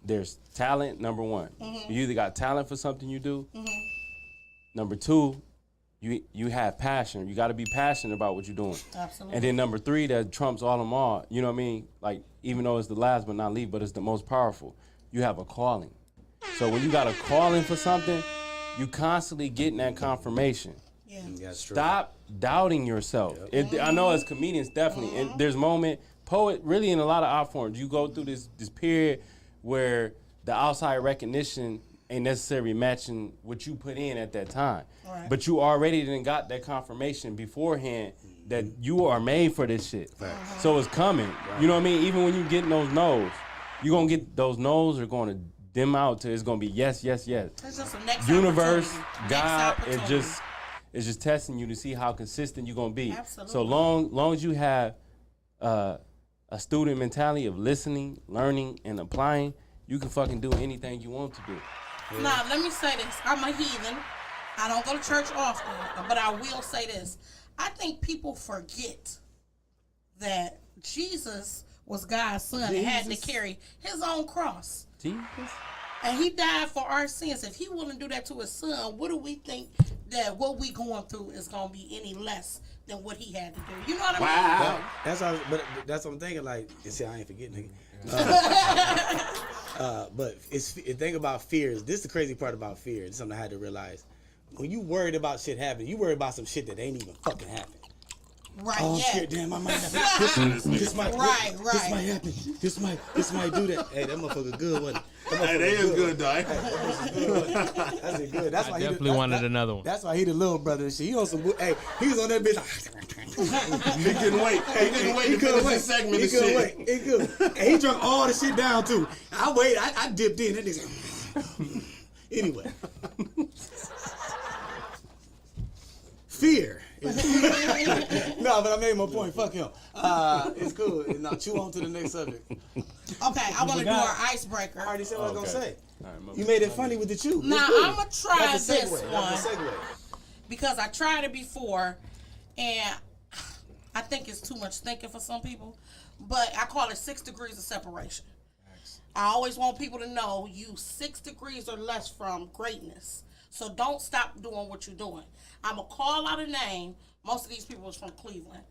there's talent. Number one, you either got talent for something you do. Number two, you have passion. You got to be passionate about what you're doing. Absolutely. And then number three, that trumps all them all. You know what I mean? Like, even though it's the last but not least, but it's the most powerful. You have a calling. So when you got a calling for something, you constantly getting that confirmation. Yeah. That's true. Stop doubting yourself. I know as comedians, definitely. And there's poet, really in a lot of art forms, you go through this period where the outside recognition ain't necessarily matching what you put in at that time. Right. But you already done got that confirmation beforehand that you are made for this shit. So it's coming. You know what I mean? Even when you getting those no's, you're gonna get those no's are gonna dim out to it's gonna be yes, yes, yes. It's just a next Universe, opportunity. God, Next is opportunity. just testing you to see how consistent you're gonna be. Absolutely. So long as you have a student mentality of listening, learning, and applying, you can fucking do anything you want to do. Now, let me say this. I'm a heathen. I don't go to church often, but I will say this. I think people forget that Jesus was God's son and had to carry his own cross. Jesus. And he died for our sins. If he wouldn't do that to his son, what do we think that what we going through is going to be any less than what he had to do? You know what I mean? Wow. That's what I'm thinking. Like, you see, I ain't forgetting. But think about fears. This is the crazy part about fear. It's something I had to realize. When you worried about shit happening, you worry about some shit that ain't even fucking happen. Right, Oh, I'm yeah. scared. Damn, I might not. This might. Right. This might happen. This might do that. Hey, that motherfucker good, wasn't it? Hey, that is good, dog. That's it good. That's why I definitely wanted another one. That's why he the little brother and shit. He on some. Hey, he was on that bitch. He couldn't wait. He couldn't wait to finish this segment He and couldn't shit. wait. He could. And he drunk all the shit down too. I waited. I dipped in. That nigga. Anyway. Fear. No, but I made my point. Fuck him. It's cool. Now chew on to the next subject. Okay, I want to do our icebreaker. I already said what I was gonna say. All right, You made it funny with the chew. Now, It's good. I'm going to try That's a this segue. one That's a segue. because I tried it before, and I think it's too much thinking for some people, but I call it 6 degrees of separation. I always want people to know you 6 degrees or less from greatness. So don't stop doing what you're doing. I'm going to call out a name. Most of these people is from Cleveland.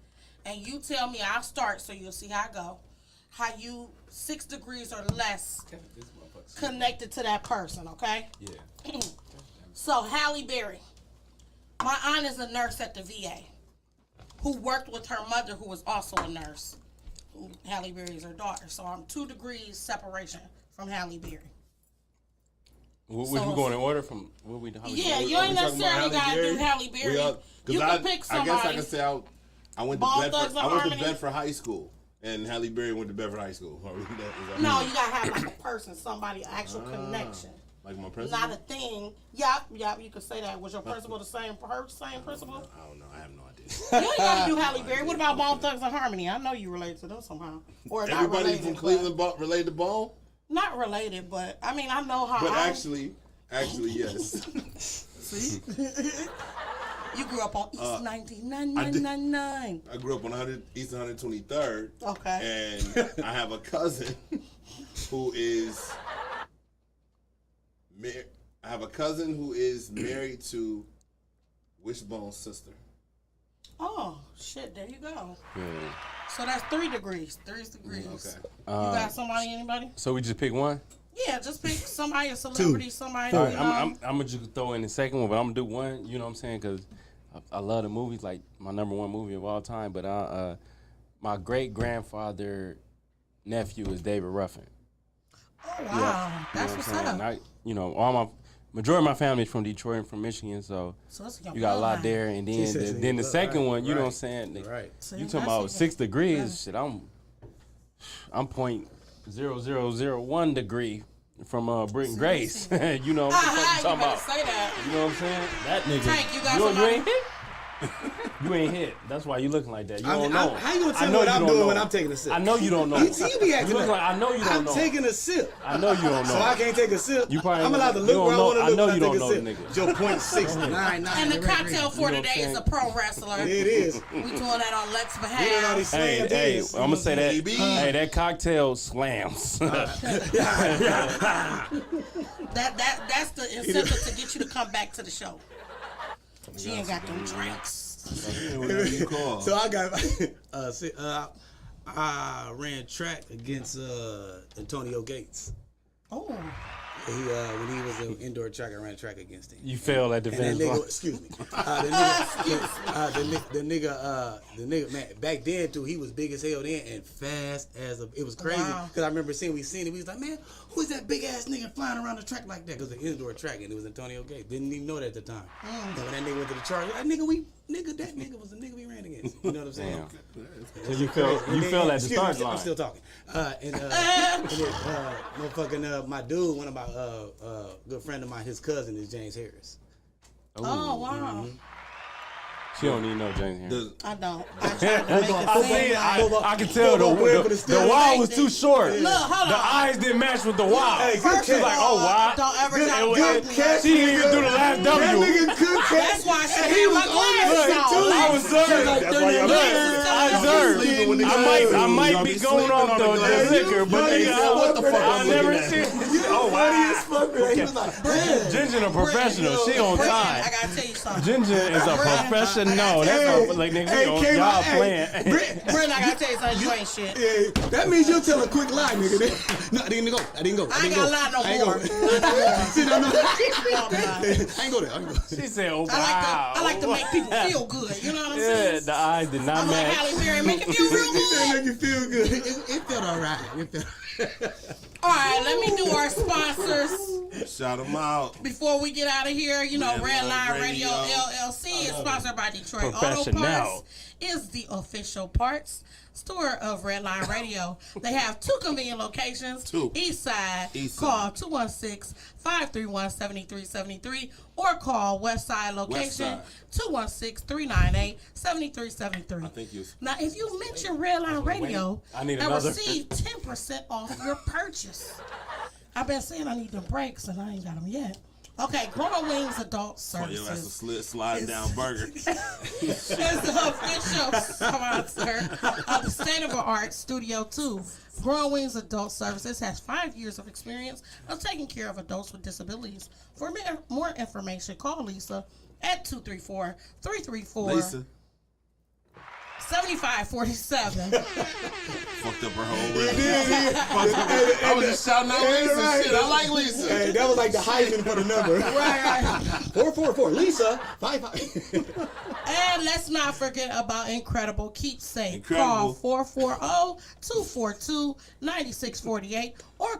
And you tell me, I'll start so you'll see how I go. How you 6 degrees or less connected to that person, okay? Yeah. So, Halle Berry. My aunt is a nurse at the VA who worked with her mother, who was also a nurse. Halle Berry is her daughter. So, I'm 2 degrees separation from Halle Berry. We So- going in order from what we? How we Yeah, doing? you ain't necessarily got to do Halle Berry. You can pick somebody. I guess I can say I went to Bone Bedford. Thugs and I went to Harmony. Bedford High School, and Halle Berry went to Bedford High School. Is that No, you got to have like a person, somebody, actual connection. like my principal. Not a thing. Yep, you could say that. Was your principal the same principal? I don't know. I have no idea. You ain't got to do Halle Berry. What about Bone Thugs and Harmony? I know you related to them somehow. Or not Everybody related, from but- Cleveland related to Bone, Not related, but I mean, I know how. but actually, yes. See? You grew up on East 99. I grew up on East 123rd. Okay. And I have a cousin who is. I have a cousin who is married to Wishbone's sister. Oh, shit, there you go. Yeah. So that's 3 degrees. 3 degrees. Okay. You got somebody, anybody? So we just pick one. Yeah, just pick somebody, a celebrity, somebody. All You right, know. I'm gonna just throw in the second one, but I'm gonna do one. You know what I'm saying? Because I love the movies, like my number one movie of all time. But my great grandfather nephew is David Ruffin. Oh, wow. You know That's what what's I'm saying? up. All my majority of my family is from Detroit and from Michigan, so So it's your you got a lot bloodline. there. And She says then in then your the second bloodline. one, you know what I'm Right. saying? Right. See, You talking that's about even 6 degrees? better. Shit, I'm 0.0001 degree from Britain Grace. You know what I'm You talking better about? say that. You know what I'm saying? That nigga. Tank, you got you somebody? ain't hit? You ain't hit. That's why you looking like that. You don't How know. you gonna I tell me know what you I'm don't doing know. when I'm taking a sip? I know you don't know. You see me acting You look like I know you don't I'm know. taking a sip. I know you don't know. So I can't take a sip. You probably I'm allowed to you look don't where I know. want to I look know when you I don't take know a the sip. nigga. Joe .699. And the cocktail for You know today what I'm is a pro wrestler. It is. We doing that on Lex He done already behalf. slammed Hey, his. I'm gonna say that. EB. Hey, that cocktail slams. That's the incentive to get you to come back to the show. She ain't got them drinks. Whatever you call. So I got. I ran track against Antonio Gates. Oh, When he was in indoor track, I ran track against him. You fail at the And that finish nigga, line. excuse me, the nigga, man, back then too, he was big as hell then and fast as it was crazy. Wow. Cause I remember we seen it, we was like, man, who is that big ass nigga flying around the track like that? Cause the indoor track and it was Antonio Gates. Didn't even know that at the time. And when that nigga went to the charge, like, nigga, we nigga, that nigga was the nigga we ran against. You know what I'm saying? So you feel at the start line. I'm still talking. Motherfucking my dude, one of my good friend of mine, his cousin is James Harris. Oh, wow. She don't even know James Harris. I don't. I tried to make it seem like... I can tell the wall was too short. Look, hold The on. eyes didn't match with the wall. Hey, First She's of like, all, oh, wow. don't ever try to Good do catch. She didn't even do the last That W. nigga could catch. That's why she And he had my was on glasses that on. too. I was That's I might be going off the liquor, but they what the fuck I I'm never looking at. seen. Oh, Funny as wow. fuck, man. He was like, "Brad." Ginger a professional. She on Brandon, time. I gotta tell you something. Ginger is a professional. That's like nigga, Hey, we on K-Rock, y'all hey, playing. Brandon, I gotta tell you something. You ain't shit. Yeah, that means you'll tell a quick lie, nigga. No, I didn't go. I ain't gotta lie no I ain't more. go. Not no more. See, no. No, I'm not. I ain't go there. I ain't go there. She said, "Oh wow." I like to make people feel good. You know what I'm saying? Yeah, the eyes did not I'm like match. Halle Berry, make it feel real good. Make you feel good. It felt all right. It felt. All right, let me do our sponsors Shout them out. before we get out of here. You know, Red Redline Line Radio Radio. LLC is sponsored by Detroit Auto Professional. Parts. Is the official parts store of Redline Radio. They have 2 convenient locations. Two. East Side. East Call 216-531-7373 or call West Side location 216-398-7373. I think you. Now, if you mention Redline Radio I need and another. receive 10% off your purchase. I've been saying I need them breaks and I ain't got them yet. Okay, Growing Wings Adult Oh, your ass a Services sliding down burger. is the official sponsor of the State of the Art Studio 2. Growing Wings Adult Services has 5 years of experience of taking care of adults with disabilities. For more information, call Lisa at 234-334. Lisa 7547. fucked up her whole rhythm. I was just shouting out Lisa. Right. Shit, I like Lisa. Hey, that was like the Heisman for the number. Right. 444. Lisa. 55. And let's not forget about Incredible Keepsake. Incredible. Call 440-242-9648 or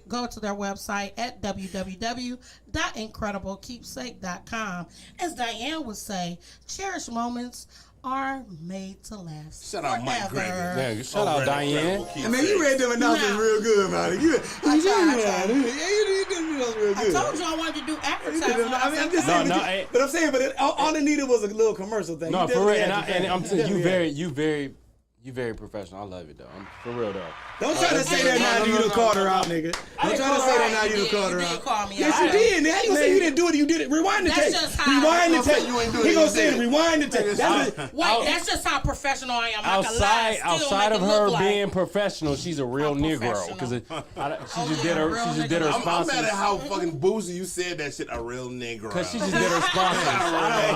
go to their website at www.incrediblekeepsake.com. As Diane would say, cherished moments are made to last. Shout out Mike forever. Greger. Yeah, shout out Diane. I mean, you read them announcements Nah. real good, man. You did I those real I good. told you I wanted to do You did advertising. them- I mean, I'm just No, saying, no, but I'm saying, all it needed was a little commercial thing. No, You for definitely real. had And your I'm thing. telling you, definitely you very professional. I love it though. For real though. Don't try to say that now you done called her out, nigga. Don't try to say that now you done called her You did out. call me Yes, out. you did. How you gonna say you didn't do it? You did it. Rewind the That's tape. just how- Rewind the Don't say tape. you ain't do it, He you gonna did say it. rewind the tape. That's it. Wait, that's just how professional I am. I'm not gonna lie. Outside of Still her make it look being like. professional, she's a real I'm Negro professional. because she Oh, just yeah, did her real she just did her nigga. I'm mad sponsors. at how fucking boozy you said that shit. A real nigga. Because she just did her sponsors. I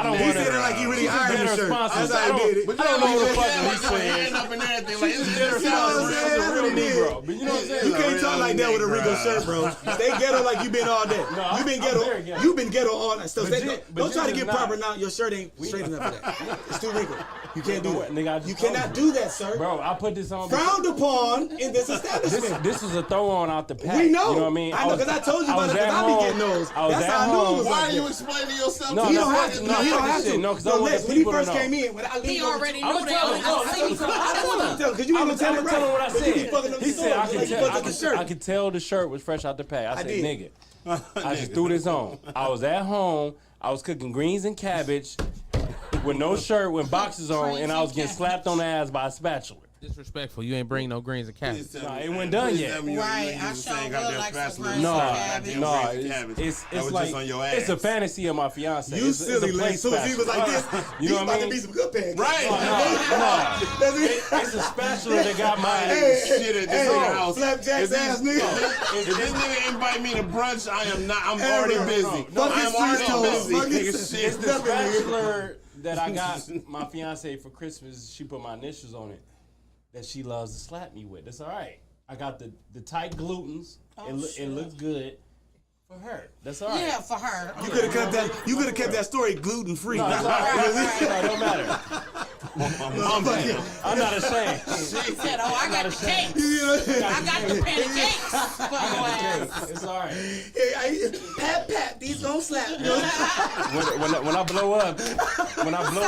don't He want said it to. like you really She just ironed did the her shirt. sponsors. That's how he did it. But I don't know who the fuck he he said. up and everything. Like, She just did her You know what I'm sponsors. saying? She's a That's real what he did. Negro. But you know what I'm saying? You can't talk like that with a Rico shirt, bro. Stay ghetto like you been all day. No, You been I'm very ghetto. ghetto. You been ghetto all night. So But stay, Jen- but don't try to Jen get is proper not. now. Your shirt ain't straight enough for that. It's too wrinkled. You can't do that. Nigga, I just You told cannot you. do that, sir. Bro, I put this on. Frowned upon in this establishment. This is a throw on out the pack. We know. You know what I mean? I know, 'cause I told you about it, 'cause I be getting those. I was That's at how I knew it home. was Why like are you that. explaining yourself? No, to You no, don't fuck have to. it. No, No, you don't fuck have this to. shit. No, 'cause I want Les, the when he people to first know. came in, He already I'ma knew tell him, that. no, I see. because you ain't gonna tell him right. what I But you be said. fucking up the He said story, I like could you tell. fucked up the shirt. I could tell the shirt was fresh out the pack. I said, did. nigga, I just threw this on. I was at home. I was cooking greens and cabbage with no shirt, with boxes on, and I was getting slapped on the ass by a spatula. Disrespectful. You ain't bring no greens and cabbage. Nah, it wasn't done yet. Right, I sure would like some greens No, and cabbage. no, That it's was like just on your it's a ass. fantasy of my fiance. You it's silly, a plate Les. Soon as he was like this, You he know was what I about to mean? be some good pancakes. Right. No, it's a spatula that got my. Shit at this nigga house. Flapjack's ass nigga. If this nigga invite me to brunch, I am not. I'm already busy. Fuck I'm his already sweet toast. Fuck busy. his- Nigga, shit. It's the spatula that I got my fiance for Christmas. She put my initials on it. That she loves to slap me with. That's all right. I got the tight glutens. It looks good for her. That's all right. Yeah, for her. You could have kept that. You could have kept that story gluten free. No, it's all right. No, it don't matter. I'm saying. I'm not ashamed. He said, "Oh, I got the cakes. I got the pancakes for your ass." It's all right. Hey, pat, these gon' slap. When I blow up, when I blow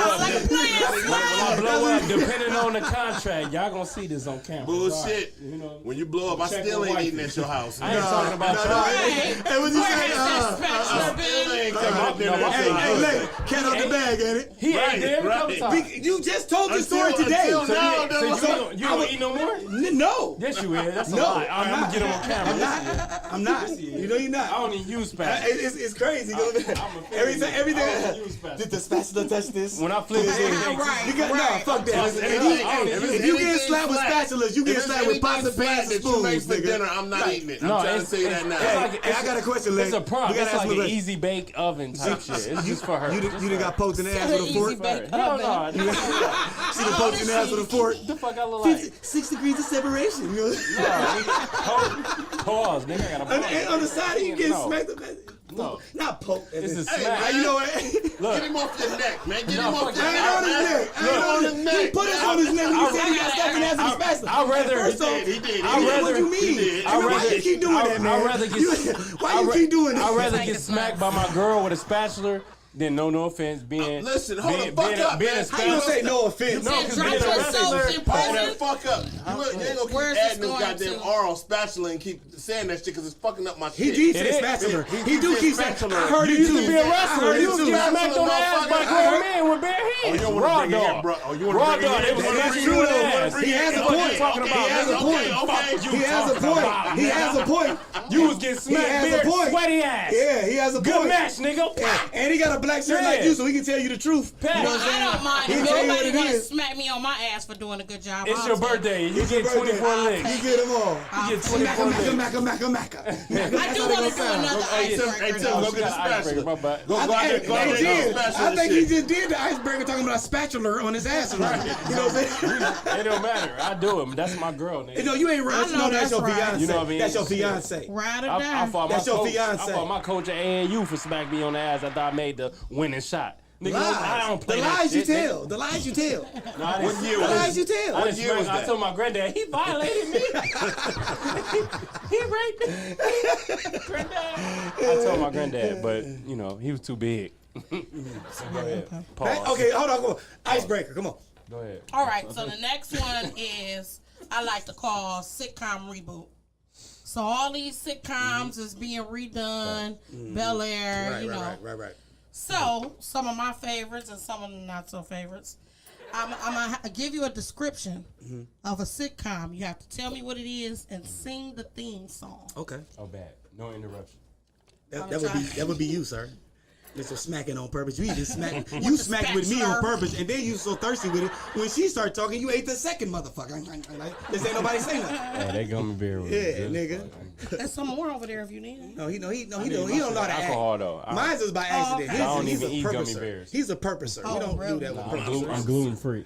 up, depending on the contract, y'all gonna see this on camera. Bullshit. You know, When you blow up, I check still the ain't wifey. eating at your house. I ain't talking about y'all. Hey, what you Where say? is that spatula Still been? ain't coming up there. Hey, look, cat out the bag, ain't it? He ain't there every couple Right. times. You just told the story today. Until now, So you don't eat no more? No. Yes, you is. That's a No, lie. I'm gonna get him on camera. I'm not. You know you're I not. don't even use spatula. It's crazy. Everything. I don't use spatula. Did the spatula touch this? When I flip it, Right. You got Right. no. Fuck that. If you get slapped with spatulas, you get slapped with pots and pans and that you make spoons, for nigga. dinner, I'm not eating it. I'm No, trying to say that now. Hey, I got a question, Lex. It's a prop. We gotta It's ask like him a an question. easy bake oven type shit. It's just for her. You done got poked in the ass It's with a an fork? easy bake Hell oven. no. She done poked in the ass with a fork. The fuck I look like? 6 degrees of separation. You know? Pause, nigga. I got a And on the side, you get No. smacked. No. Not poked. It's a Hey, smack. you know what? Get him off your neck, man. Get him off your I neck. ain't on his neck. I ain't on his neck. He put us on his neck. He said he got stuck in his spatula. I'd rather. First off, He did. what you mean? did. Hey, man, why you keep doing that, man? I'd rather get. Why you keep doing I'd that? rather Like get it's smacked not- by my girl with a spatula than no offense being. Listen, hold being, the fuck being, up, being man. a How you gonna spatula. say no offense? No, Said because drop being a your wrestler. soaps in Hold the prison. fuck up. You ain't gonna Where's keep this adding this going goddamn to? R on spatula and keep saying that shit because it's fucking up my He shit. did It say is. spatula. He He do said keep saying. spatula. I heard You it used too. to be a I wrestler. heard You it was too. getting smacked on the ass by grown men with bare hands. you wanna Raw bring it here, dog. bro? Oh, you wanna Raw bring it dog. here? They was You wanna smacking bring you it in the here? ass. He has a What you point. talking about, He has a nigga? point. Okay. He has a point. He has a point. You was getting smacked has a bare, point. sweaty ass. Yeah, he has a Good point. match, nigga. And he got a black shirt like Yeah. you, so he can tell you the truth. Pat. You know what I'm saying? I don't mind He if tell you what nobody it want to is. smack me on my ass for doing a good job. It's I'll your take it. birthday. You It's your get 24 birthday. licks. You get them all. You get Macca, 24 macca, licks. macca, macca, macca. I do want to do another Hey, Tim, icebreaker. go though. get the spatula. My bad. Go out there, go out He there, did. get the spatula I think he shit. just did the icebreaker talking about a spatula on his ass. You know what I'm saying? It don't matter. I do it. That's my girl, nigga. No, you ain't right. I know No, that's that's your right. fiance. You know what I mean? That's your fiance. Ride or I die. fought That's my your coach. fiance. I fought my coach at AAU for smacking me on the ass after I made the winning shot. Nigga, I don't play The that lies you shit, nigga. tell. The lies you tell. No, I didn't- What year The was lies you it? tell. I, What didn't year was smack- I that? told my granddad he violated me. he raped me. Granddad. I told my granddad, but you know he was too big. So go ahead. Pause. Okay, hold on. Come on. Icebreaker. Come on. Go ahead. All right, so the next one is I like to call sitcom reboot. So all these sitcoms is being redone, Bel Air, you know. Right. So some of my favorites and some of the not so favorites. I'm gonna give you a description of a sitcom. You have to tell me what it is and sing the theme song. Okay. Oh, bad. No interruption. That would be you, sir. Mr. Smacking on purpose. You even smack. the You smacked with me on spatula. purpose, and then you so thirsty with it. When she started talking, you ate the second motherfucker. This ain't nobody saying nothing. Yeah, that gummy bear was Yeah, good. nigga. There's some more over there if you need it. No, he don't know how to Alcohol act. though. Mine's is by accident. okay. I don't He's even a eat gummy purposer. bears. He's a purposer. We don't really? do that with I'm purposers. gluten free.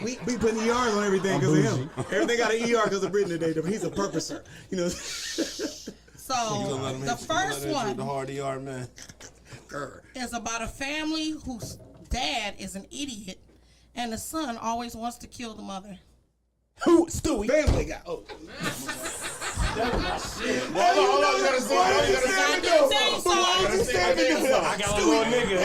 We putting ERs on everything because of him. Everything got an ER because of Britain today. He's a purposer. You know. So the first one The hard ER, man. is about a family whose dad is an idiot and the son always wants to kill the mother. Who? Stewie. Family Guy. Oh. Hold on, you gotta say I didn't say so. I got a little nigga.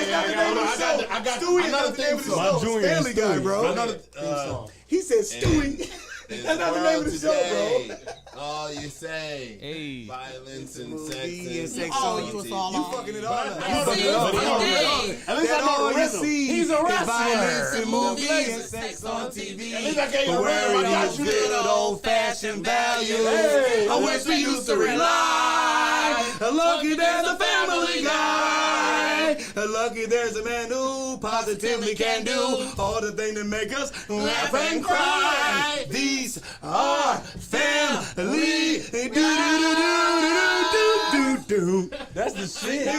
I got Stewie another is the name of the theme show. song. junior is Family Guy, Stewie. bro. He said Stewie. That's not the name of the show, bro. All you say, Hey. violence and Movie sex and and sex Oh, on you was TV. all You on. fucking it all up. No, You fucking it all up. Today. At least That I know all the you rhythm. see He's a is wrestler. violence and movie Movies and sex on TV. At least I gave you But a where rhythm. I are got these you. good old-fashioned values? Hey. I wish we used to rely. Lucky there's a family guy. Lucky there's a man who positively can do all the things that make us laugh and cry. These are family. Do. That's the shit. Now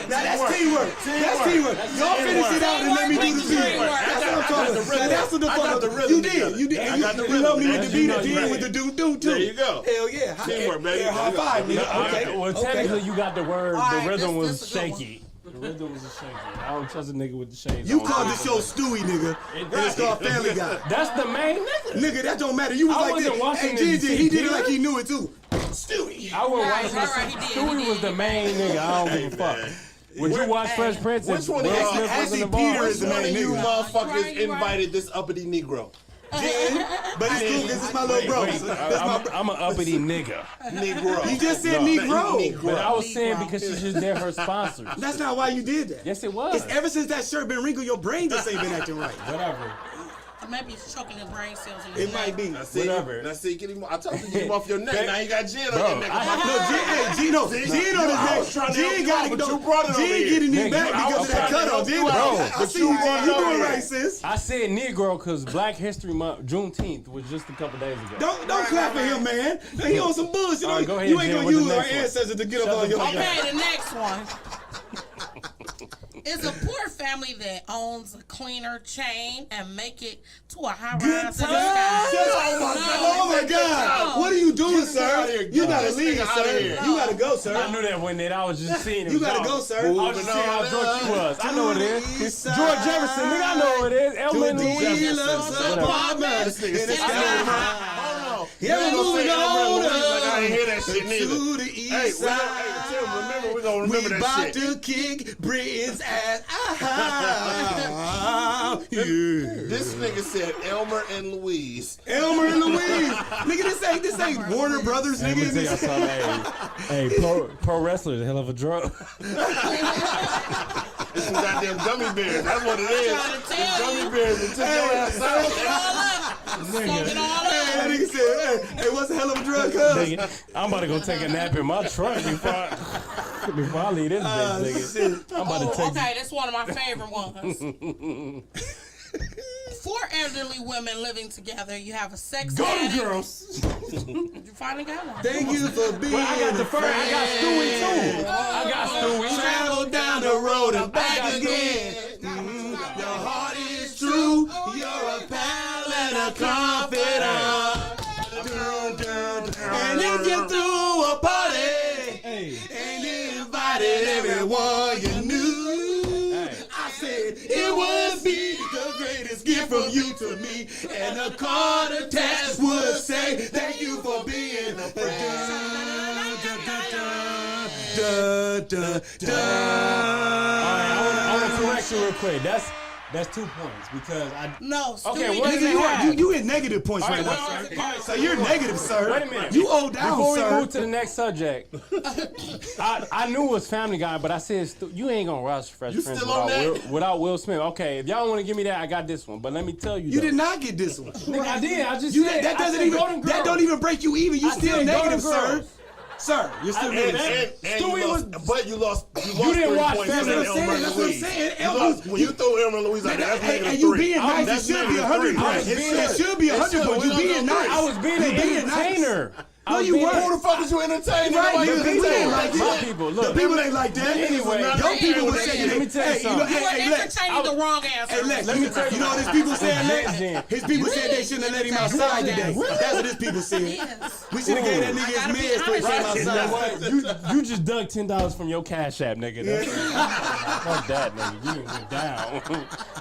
that's teamwork. That's teamwork. Y'all finish it out and let me do the beat. That's what I'm talking about. Now that's what the I got the fuck. rhythm You together. did. You did. I And got the you love me rhythm. with the beat at That's the end right. with the do too. There you go. Hell yeah. Teamwork, baby. Yeah, high five, nigga. Okay. Well, technically, you got the word. All right, The rhythm this was is a good one. shaky. Wisdom was a shame. I don't trust a nigga with the shades. You on. called this show Stewie, nigga. And it's called Family Guy. That's the main nigga. Nigga, that don't matter. You was I like wasn't this. watching Hey, this Gigi, to he see did it Peter. like he knew it too. Stewie. I wouldn't Right, watch right, he this. did, Stewie he was the did. main nigga. I don't give a fuck. Would you watch Fresh Prince? Which one of Will y'all- Smith Actually, wasn't Peter involved? is the One of main you nigga. motherfuckers Right, you right. invited this uppity Negro. Jen, but it's cool because it's my little bro. Wait, I'm an uppity nigga. Negro. You just said No. Negro. But I was saying Negro. because she's just there for sponsors. That's not why you did that. Yes, it was. It's ever since that shirt been wrinkled, your brain just ain't been acting right. Whatever. Maybe it's choking his brain cells in his It might be. Now see, Whatever. Now see, get him. I told you to get him off your neck. Now you got gin on Bro, your neck. I- No, Gino I was trying to help you out, but you brought it over Gene here. getting it Nigga, back I because was of that trying to cutoff. help you Gene, out, I but see you you, brought Gene. You it over doing here. right, sis. I said Negro because Black History Month, Juneteenth, was just a couple days ago. Don't clap for him, man. He on some bullshit. All right, go ahead, You ain't Jen, gonna what's the use our next one? ancestors to get Shut up on the your fuck up. Okay, the next one. Is a poor family that owns a cleaner chain and make it to a high Good rise time. in the sky. Oh my God! What are you doing, sir? You gotta leave, sir. You gotta go, I sir. knew that when I was just seeing it. You gotta go, sir. I was just seeing how drunk you was. I know what it is. George Jefferson, nigga, I know what it is. Elmer and Louis Dealers Jefferson. apartments in the sky. Yeah, Yeah, we moving gonna on say like I ain't hear that shit to neither. the Hey, east we gonna, side. hey, Tim, remember, we gonna remember We that about shit. to kick Britain's ass. Yeah. This nigga said Elmer and Louise. Elmer and Louise. Nigga, this ain't Warner Brothers, Let me nigga. tell y'all something. Hey, pro wrestler is a hell of a drug. It's some goddamn gummy bears. That's what it is. trying to tell It's gummy you. bears that took your ass Soak it out. all up. Soak it all That up. nigga said, hey, what's a hell of a drug, cuz? Nigga, I'm about to go take a nap in my truck before I leave this bitch, nigga. I'm about to take. Okay, that's one of my favorite ones. 4 elderly women living together. You have a sex Go addict. girls. You finally got one. Thank you for being Well, I got the first. I got Stewie too. Oh, I got Stewie. Travel down the road and back got again. Your heart is true. You're a pal and a confidant. And if you threw a party and you invited everyone you knew, I said it would be the greatest gift from you to me. And a card attached would say thank you for being a friend. I want to correct you real quick. That's 2 points because I. No, Okay, Stewie what did is it? not. You in negative points right now, All sir. right, So you're negative, sir. Wait a minute. You owe down, Before we sir. move to the next subject, I knew it was Family Guy, but I said you ain't gonna rush Fresh You Prince still on without Will Smith. Okay, if y'all want to give me that, I got this one. But let me tell you, You though. did not get this one. Nigga, I did. I just You said that I doesn't said even Golden that Girls. don't even break you even. You I still said negative, Golden sir. Girls. Sir, you're still And negative. Stewie you lost, was- but you lost You didn't 3 watch points Family on Guy. Elmer and That's what I'm Louise. saying. You lost, when you throw Elmer and Louise out there, that's Hey, negative and you 3. being nice, it That's should be negative 100 3. points. It It should be 100 points. You being nice. I was being an entertainer. No, you weren't. Who the fuck is you entertaining? Right, Nobody nigga, people ain't like My that. people, The look. people ain't like that. Anyway, your people would say, let me tell you something. You were hey, Lex. entertaining the wrong answer. Hey, Lex, Let me tell you you know what his people said, Jen. Lex? His people said they shouldn't have let him outside today. That's what his people said. Yes. We should have gave that I nigga gotta be his meds before he came honest. You know outside. what? You just dug $10 from your Cash App, nigga. Fuck that, nigga. You didn't win down.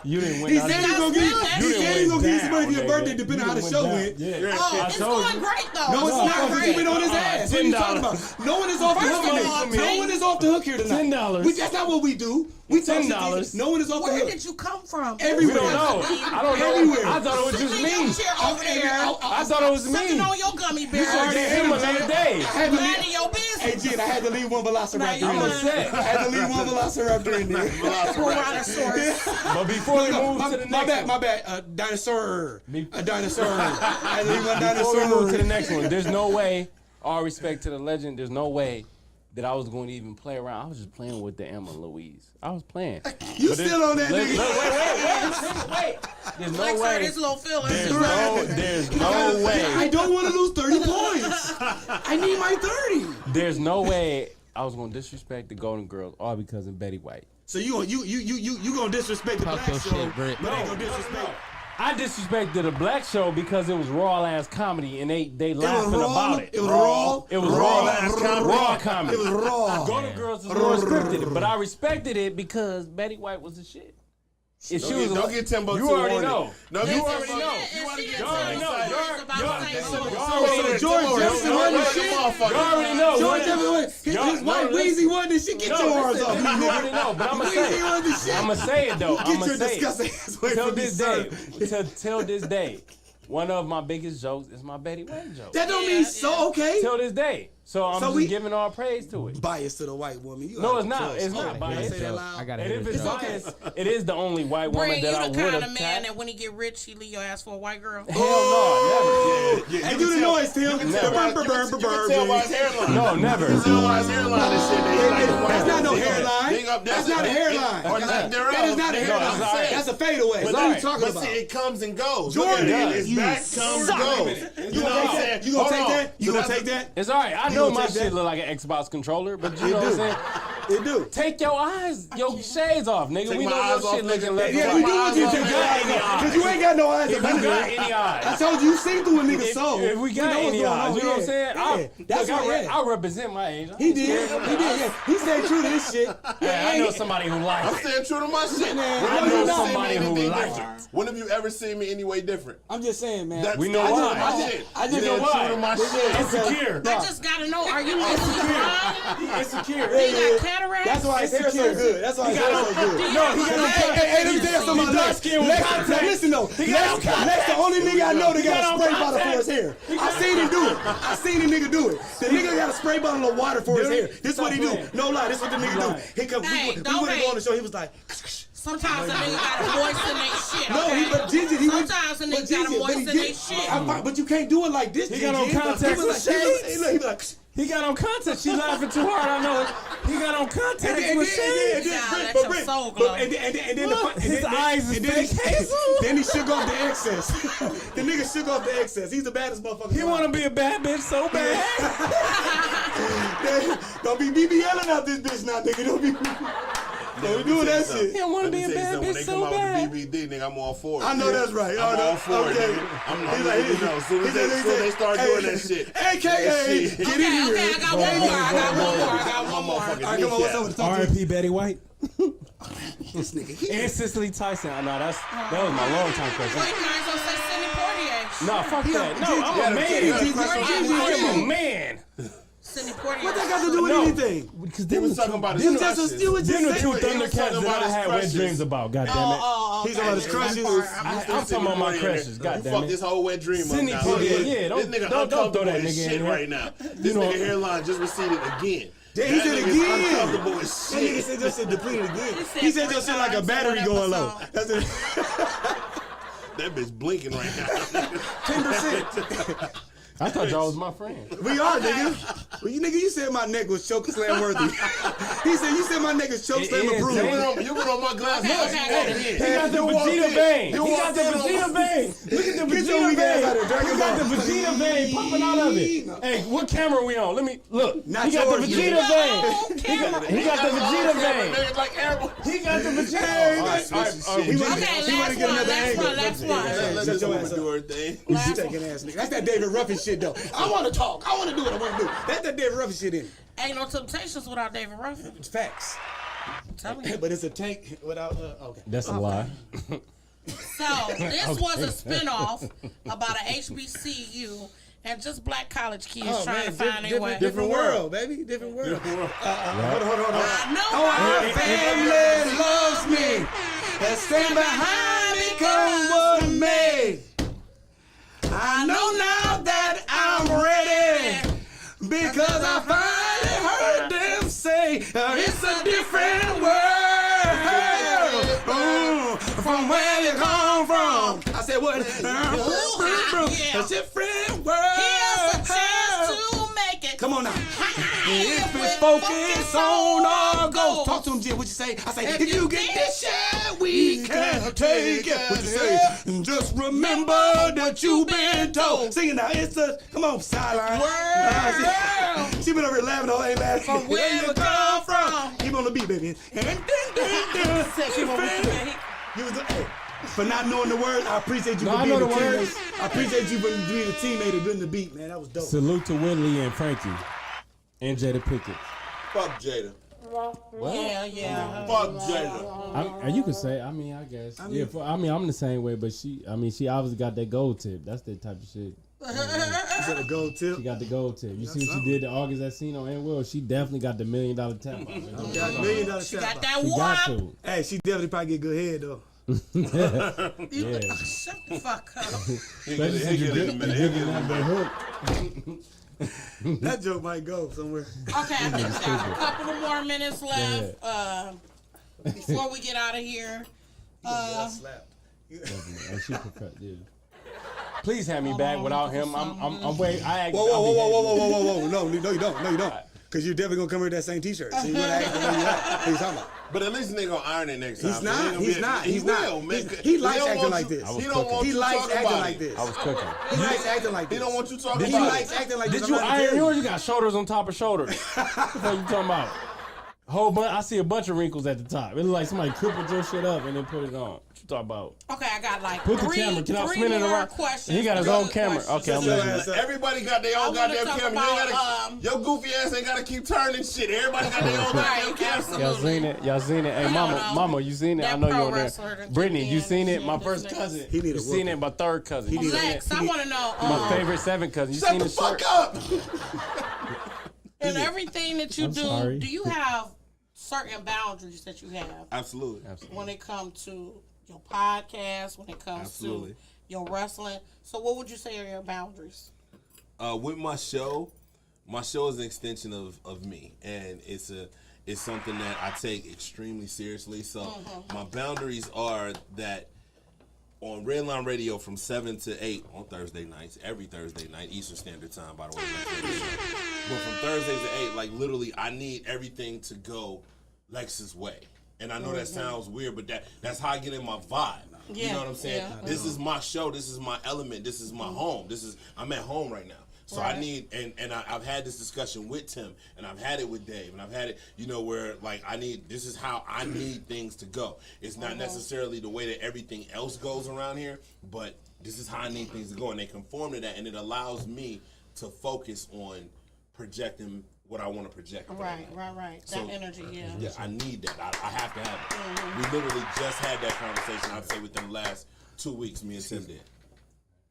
You didn't win He down. said he gonna give you. He said he gonna give you some money for your birthday, depending on how the show went. Yeah. Oh, I it's told going you. great though. No, it's No, not. fuck Because it. you been on his ass. What are you talking about? No one is off the First hook of today. all, No one is off the hook here tonight. $10. That's not what we do. We talk $10. No one is off the Where hook. did you come from? We Everywhere. don't know. I don't know. Everywhere. I thought it was just Sitting in your me. chair over there, I thought it was sucking me. on your gummy bear. I gave him another day. I had to leave. Minding your Hey, business. Jen, I had to leave one velociraptor Now in you there. upset. I had to leave one velociraptor in there. Tyrannosaurus. But before we move to the My next bad, my one, bad. Dinosaur. A dinosaur. I had to leave one before we move to the dinosaur. next one, there's no way, all respect to the legend, there's no way that I was going to even play around. I was just playing with the Emma Louise. I was playing. You still on that Look, nigga? wait. There's no Flex heard way. his little feelings. There's no way. I don't want to lose 30 points. I need my 30. There's no way I was going to disrespect the Golden Girls all because of Betty White. So you gonna disrespect the Talk black your show, shit, Britt. but ain't gonna disrespect. I disrespected a black show because it was raw ass comedy and they laughing raw? about it. It was raw? It was Raw raw ass comedy? raw comedy. It was raw. Golden Girls is more scripted, but I respected it because Betty White was the shit. If she was Don't get Timbo you too already horny. know. No, You you already know. You want to get You already know. So George Jefferson wasn't the shit? You already know. George Jefferson, his wife Weezy wasn't the shit. Get your arms off. You already know, but I'm gonna say Weezy wasn't the it. shit. I'm gonna say it though. Get I'm your gonna say disgusting it. ass away Till from me, this sir. day, till this day, one of my biggest jokes is my Betty White joke. That don't mean so okay. Till this day. So I'm So just we- giving all praise to it. Bias to the white woman. You No, out it's of not. control. It's not Okay, biased. say that loud. I gotta And hear if this it's joke. biased, it is the only white woman Bring that you I the would kind have of man tapped. that when he get rich, he leave your ass for a white girl. Hell no, Yeah, Hey, you do can the tell- noise, Tim. You can tell by his hairline. No, never. You can tell by his hairline and shit. That's not no hairline. That's not a hairline. Or lack thereof. That is not a No, hairline. it's all right. That's a fadeaway. But What are all you talking But about? see, it comes and goes. Jordan, Look at it. It's you back, comes, suck. goes. You gonna take that? You gonna take that? You gonna take that? It's all right. I You know gonna my take shit that? look like an Xbox controller, but you It know what I'm do. saying? It do. Take your shades off, nigga. Take We my know eyes your off, shit nigga. looking left Yeah, and we right. do want you to take If your we got eyes any off. eyes. Because you ain't got no eyes. If we got any I eyes. told you, you see through a nigga's soul. If we got know what's any going eyes, on, you know what I'm yeah. saying? Yeah. That's Look, what, yeah. I represent my age. He did. Yeah. He stayed true to this shit. I know somebody who I'm likes it. staying true to my shit. Man, When I have know you ever somebody seen me who anything likes different? When have you ever seen me any way different? I'm just saying, man. We know I just- why. I just- I just You know know why? True to my shit. Insecure. I just gotta know, are you insecure? Insecure. He got cataracts? That's why his hair's so good. That's why his hair's so good. No, he got Hey, let me tell you something about Lex. Lex, listen though. Lex the only nigga I know that got a spray bottle for his hair. I seen him do it. I seen the nigga do it. The nigga got a spray bottle of water for his hair. This what he do. No lie, this what the nigga do. He come. Hey, We don't wouldn't hate. go on the show. He was like, Sometimes a nigga gotta moisten their shit, no, okay? but Ginger, he was. Sometimes a but nigga Ginger, gotta but he moisten their did- shit. But you can't do it like this. He got on Ginger. contacts He was with like, shades. he was like. He got on contacts. She laughing too hard. I know it. He got on contacts with shades. Let your soul glow. And then His eyes is fake hazel. Then he shook off the excess. The nigga shook off the excess. He's the baddest motherfucker. He want to be a bad bitch so bad. Don't be BBLing out this bitch now, nigga. Don't be doing that shit. He don't want to be a bad When bitch they so come out bad. with BBD, nigga, I'm all for it. I know that's right. I'm all for it, okay. nigga. I'm He's like, like, you know, as soon as they start doing that shit. AKA, That shit. get in Okay, here. I got one more. I got one more. All right, come on, what's up with the R.I.P. Betty White. This nigga here. And Cicely Tyson. No, that was my long time Well, question. you might as well say Sidney Poitier. No, fuck that. No, Yeah, I'm a man. yeah, I'm a man. Sidney Poitier. What that got to do with No. anything? Because He was talking about his You crushes. just was Them the just two saying. Thundercats talking that about I his had wet crushes. dreams about. God damn it. He's talking about his crushes. I'm talking about my crushes. God You damn fucked it. this whole wet dream up Sidney now. Poitier, Look, yeah, this nigga don't throw that uncomfortable as nigga in shit here. right now. This know- nigga hairline just receded again. Yeah, he said That nigga's again. uncomfortable as That nigga shit. said your shit depleted again. said He said your 3 shit like a times battery on going low. episode. That's it. That bitch blinking right now. 10%. I thought y'all was my friend. We are, nigga. Well, you said my neck was choke slam worthy. He said my neck is choke slam It is, approved. man. You went on my glass. Okay, house. okay, You okay. walked in. He got the You walked Vegeta in. vein. You He got walked the in on Vegeta my- vein. Look at the Get your Vegeta weak ass out vein. of there, Dragon He got the Ball. Vegeta vein popping out of it. Hey, what camera we on? Let me look. Not He got the yours, Vegeta nigga. vein. He got the Vegeta vein. Nigga, like Arrow. He got the Vegeta. Hey, All right, all right, all right, He Vegeta. wanna- Okay, he wanna last get one, another last angle. one, last one. Let Shut this your woman ass do up. her thing. You taking ass nigga. That's that David Ruffin shit though. I want to talk. I want to do what I want to do. That's that David Ruffin shit in it. Ain't no Temptations without David Ruffin. It's facts. I'm telling you. But it's a tank without. Okay. That's a lie. So this was a spinoff about a HBCU and just black college kids trying to find their way. different world, baby. Different world. Hold on. I know Our my family loves me. And stand behind me, come what may. I know now that I'm ready because I finally heard them say it's a different world from where you come from. I said what? A different world. Here's a chance to make it. Come on now. If we focus on our goals. Talk to him, Jim. What you say? I say, if you get this shit, we can take it. What you say? And just remember that you've been told. Sing it now. It's a, come on, sideline. She been over here laughing all day last From where you come from. Keep on the beat, baby. And Said she won't be- you was hey, For not knowing the words, I appreciate you No, for I being know a the teammate. words. I appreciate you for being a teammate and doing the beat, man. That was dope. Salute to Whitley and Frankie and Jada Pickett. Fuck Jada. Yeah. Fuck Jada. You could say. I mean, I guess. I'm the same way, but she obviously got that gold tip. That's the type of shit. You said a gold tip. She got the gold tip. You see what she did to August Alsina and Will? She definitely got the $1 million tap. Got $1 million She tap got out. that She got wop. to. Hey, she definitely probably get good head though. Yeah. Shut the fuck up. Especially since you give that the hook. That joke might go somewhere. Okay, I think we got a couple of more minutes left before we get out of here. Slapped. And she perfected. Please have me back without him. I'm waiting. Whoa. No, you don't. Because you're definitely going to come here with that same t-shirt. So you're going to act the way you act. What are you talking about? But at least they gonna iron it next time. He's not. He will, man. He likes acting like this. He don't want He you likes talking acting about like it. this. I was cooking. He likes acting like this. He don't want you talking He about likes it. acting like this. Did I'm you not gonna iron tell you. yours? You got shoulders on top of shoulders. What the fuck you talking about? Whole bunch. I see a bunch of wrinkles at the top. It looks like somebody crippled your shit up and then put it on. What you talking about? Okay, I got like Put the three camera. Can I spin it more around? questions. He got his Three own other camera. questions. Okay, I'm Your ready. ass up. Everybody got their I own wanna goddamn talk camera. about, Your goofy ass ain't gotta keep turning shit. Everybody got their own goddamn camera. absolutely. Y'all seen it? Y'all seen it? Hey, I mama, don't know. mama, you seen it? That I know you pro on there. wrestler done Brittany, kicked you in seen it? and My shit, first this nigga. cousin. He need a You seen whooping. it? My third cousin. You seen Lex, it? I want to know. My favorite seven cousin. You Shut seen the the fuck shirt? up. In everything that you I'm do, sorry. do you have certain boundaries that you have Absolutely. when it comes to your podcast, when it comes Absolutely. to your wrestling? So what would you say are your boundaries? With my show is an extension of me, and it's something that I take extremely seriously. So my boundaries are that on Redline Radio from 7 to 8 on Thursday nights, every Thursday night, Eastern Standard Time, by the way. But from Thursdays to 8, like literally, I need everything to go Lex's way. And I know that sounds weird, but that's how I get in my vibe. You Yeah, know what I'm saying? yeah. This is my show. This is my element. This is my home. I'm at home right now. So I Right. need, and I've had this discussion with Tim, and I've had it with Dave, and I've had it, where like this is how I need things to go. It's not necessarily the way that everything else goes around here, but this is how I need things to go, and they conform to that, and it allows me to focus on projecting what I want to project. Right. That So- energy, yeah. Yeah, I need that. I have to have it. We literally just had that conversation, I'd say, within the last 2 weeks, me and Tim did.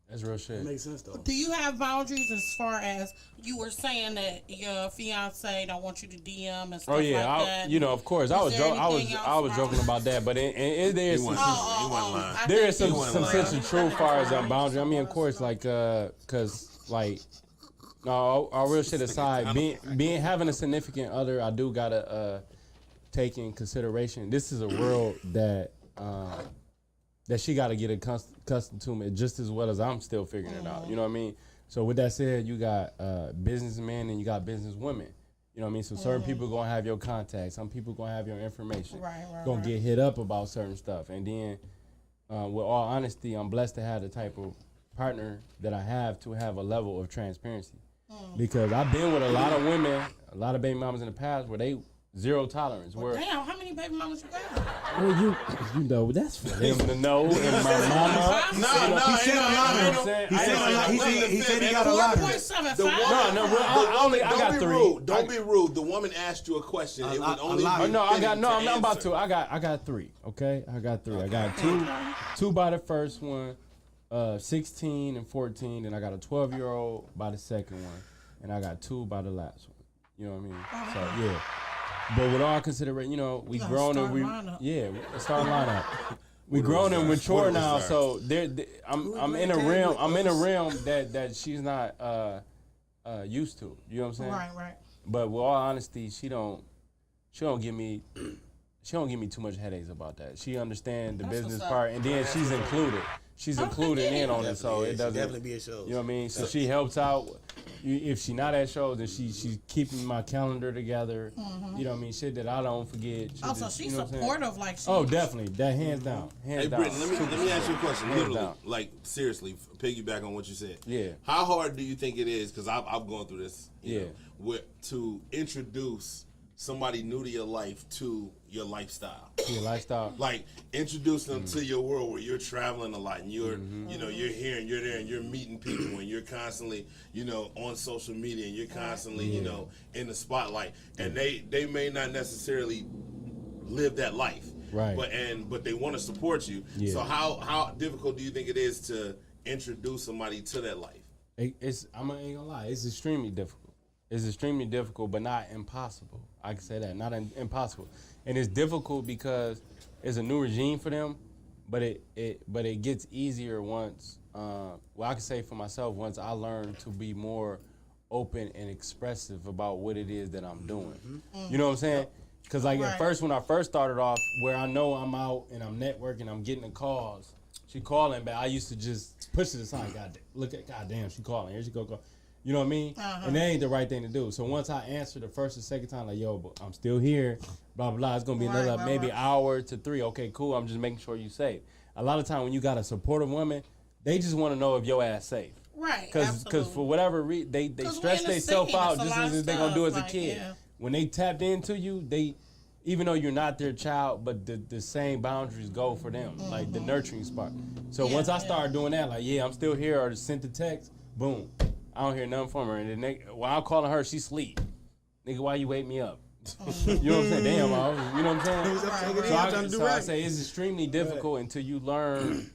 That's real shit. Makes sense though. Do you have boundaries as far as you were saying that your fiance don't want you to DM and stuff Oh yeah, like that? of course. I was there anything I was else joking wrong? about that, but there is some I there is think some you some were sense right. of truth as far as boundary. I mean, of course, like cause like no, all real shit aside, being having a significant other, I do gotta take in consideration. This is a world that that she gotta get accustomed to me just as well as I'm still figuring it out. You know what I mean? So with that said, you got businessmen and you got businesswomen. You know what I mean? So certain people gonna have your contacts. Some people gonna have your information. Right, Gonna get hit up about certain stuff. And then, with all honesty, I'm blessed to have the type of partner that I have to have a level of transparency. Because I've been with a lot of women, a lot of baby mamas in the past where they zero tolerance. Where Damn, how many baby mamas you got? well, you know that's for them to know. And my mama. He said a lot. He said he got a lot of it. 4.75. I got Don't be three. rude. Don't be rude. The woman asked you a question. It would only lot. be Oh, no, I got fitting no. to I'm about answer. to. I got three. Okay, I got three. I got two by the first one, 16 and 14, and I got a 12-year-old by the second one, and I got two by the last one. You know what I mean? So yeah. But with all consideration, we gotta grown and start we lineup. start lineup. We grown and mature now, so I'm in a realm. I'm in a realm that she's not used to. You know what I'm saying? Right. But with all honesty, she don't give me too much headaches about that. She understands the That's business what's up. part, and then she's included. She's included in on it, so it doesn't. Definitely be a show. You know what I mean? So she helps out. If she not at shows, then she's keeping my calendar together. You know what I mean? Shit that I don't forget. Shit Also, that- she's you know what I'm saying? supportive, like she. Oh, definitely. That hands down. Hands Hey, down. Britton, let me ask you a question. Hands Literally, down. like seriously, piggyback on what you said. Yeah. How hard do you think it is? Because I've gone through this. You Yeah. know, to introduce somebody new to your life to your lifestyle. Your lifestyle. Like introduce them to your world where you're traveling a lot and you're you know, you're here and you're there and you're meeting people and you're constantly, you know, on social media and you're constantly, you know, in the spotlight. And they may not necessarily live that life. Right. But they want to support you. Yeah. So how difficult do you think it is to introduce somebody to that life? I'm ain't gonna lie, it's extremely difficult. It's extremely difficult, but not impossible. I can say that, not impossible. And it's difficult because it's a new regime for them, but it gets easier once. Well, I can say for myself, once I learn to be more open and expressive about what it is that I'm doing. You know what I'm saying? Because like at first, when I first started off, where I know I'm out and I'm networking, I'm getting the calls. She calling, but I used to just push it aside. Goddamn, she calling. Here she go. You know what I mean? And that ain't the right thing to do. So once I answer the first and second time, like, yo, but I'm still here, blah, blah, blah. It's going to be another maybe hour to 3. Okay, cool. I'm just making sure you safe. A lot of time when you got a supportive woman, they just want to know if your ass safe. Right, Because for whatever reason, they stress themselves out just as they going to do as a kid. Yeah. When they tapped into you, even though you're not their child, but the same boundaries go for them, like the nurturing spark. So once I started doing that, like, I'm still here, or sent the text, boom. I don't hear nothing from her. And then while I'm calling her, she sleep. Nigga, why you wake me up? You know what I'm saying? Damn, you know what I'm saying? So I say it's extremely difficult until you learn,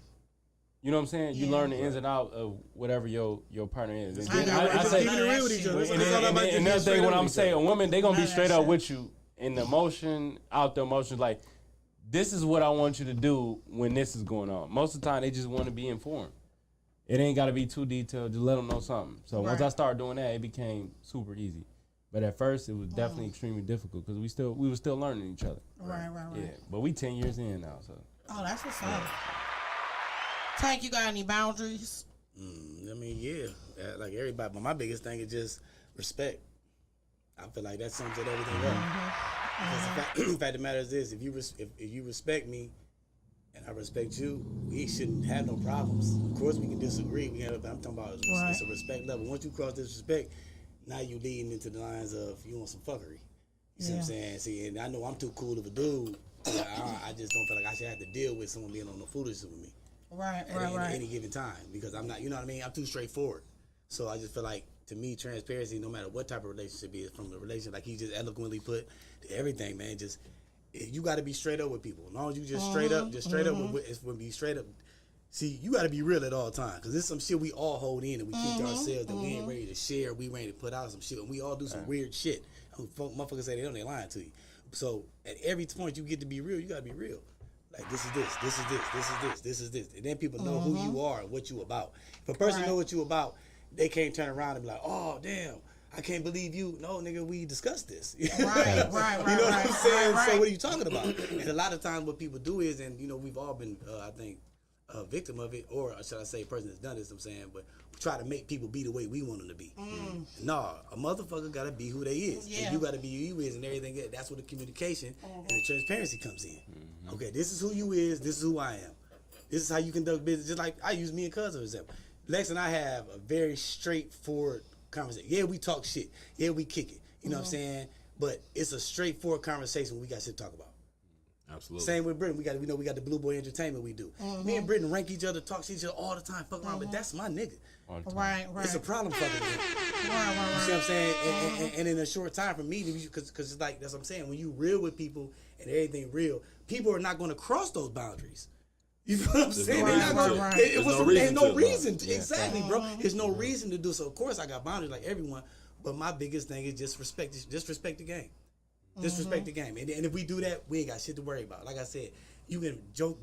you know what I'm saying? You learn the ins and outs of whatever your partner is. And I say, and another thing, when I'm saying a woman, they going to be straight up with you in the emotion, out the emotions, like, this is what I want you to do when this is going on. Most of the time, they just want to be informed. It ain't got to be too detailed. Just let them know something. So once I started doing that, it became super easy. But at first, it was definitely extremely difficult because we were still learning each other. Right. Yeah, but we 10 years in now, so. Oh, that's what's up. Tank, you got any boundaries? I mean, yeah, like everybody. But my biggest thing is just respect. I feel like that sums it everything up. Because the fact of the matter is this: if you respect me, and I respect you, we shouldn't have no problems. Of course, we can disagree. I'm talking about it's a respect level. Once you cross disrespect, now you leading into the lines of you want some fuckery. You see what I'm saying? See, and I know I'm too cool of a dude. I just don't feel like I should have to deal with someone being on the foolishness with me. Right. At any given time, because I'm not. You know what I mean? I'm too straightforward. So I just feel like, to me, transparency, no matter what type of relationship it is, from the relationship, like he just eloquently put, to everything, man, just. You got to be straight up with people. As long as you just straight up, it's when be straight up. See, you got to be real at all times, because there's some shit we all hold in and we keep to ourselves that we ain't ready to share. We ready to put out some shit, and we all do some weird shit. Motherfuckers say they don't, they lying to you. So at every point you get to be real, you got to be real. Like, this is this, this is this, this is this, this is this, and then people know who you are and what you about. If a person know what you about, they can't turn around and be like, oh damn, I can't believe you. No, nigga, we discussed this. Right. You know what I'm saying? So what are you talking about? And a lot of times what people do is, and you know, we've all been, I think, a victim of it, or should I say a person that's done this, I'm saying, but we try to make people be the way we want them to be. Nah, a motherfucker gotta be who they is. And you gotta be who you is and everything. That's where the communication and the transparency comes in. Okay, this is who you is, this is who I am. This is how you conduct business. Just like I use me and Cuz as an example. Lex and I have a very straightforward conversation. Yeah, we talk shit. Yeah, we kick it. You know what I'm saying? But it's a straightforward conversation. We got shit to talk about. Absolutely. Same with Britton. We got the Blue Boy Entertainment we do. Me and Britton rank each other, talk to each other all the time, fuck around, but that's my nigga. Right. It's a problem fucking with him. You see what I'm saying? And in a short time for me, because it's like, that's what I'm saying, when you real with people and everything real, people are not going to cross those boundaries. You know what I'm saying? There's no reason to. Exactly, bro. There's no reason to do so. Of course, I got boundaries like everyone, but my biggest thing is just respect the game. Disrespect the game. And if we do that, we ain't got shit to worry about. Like I said, you can joke,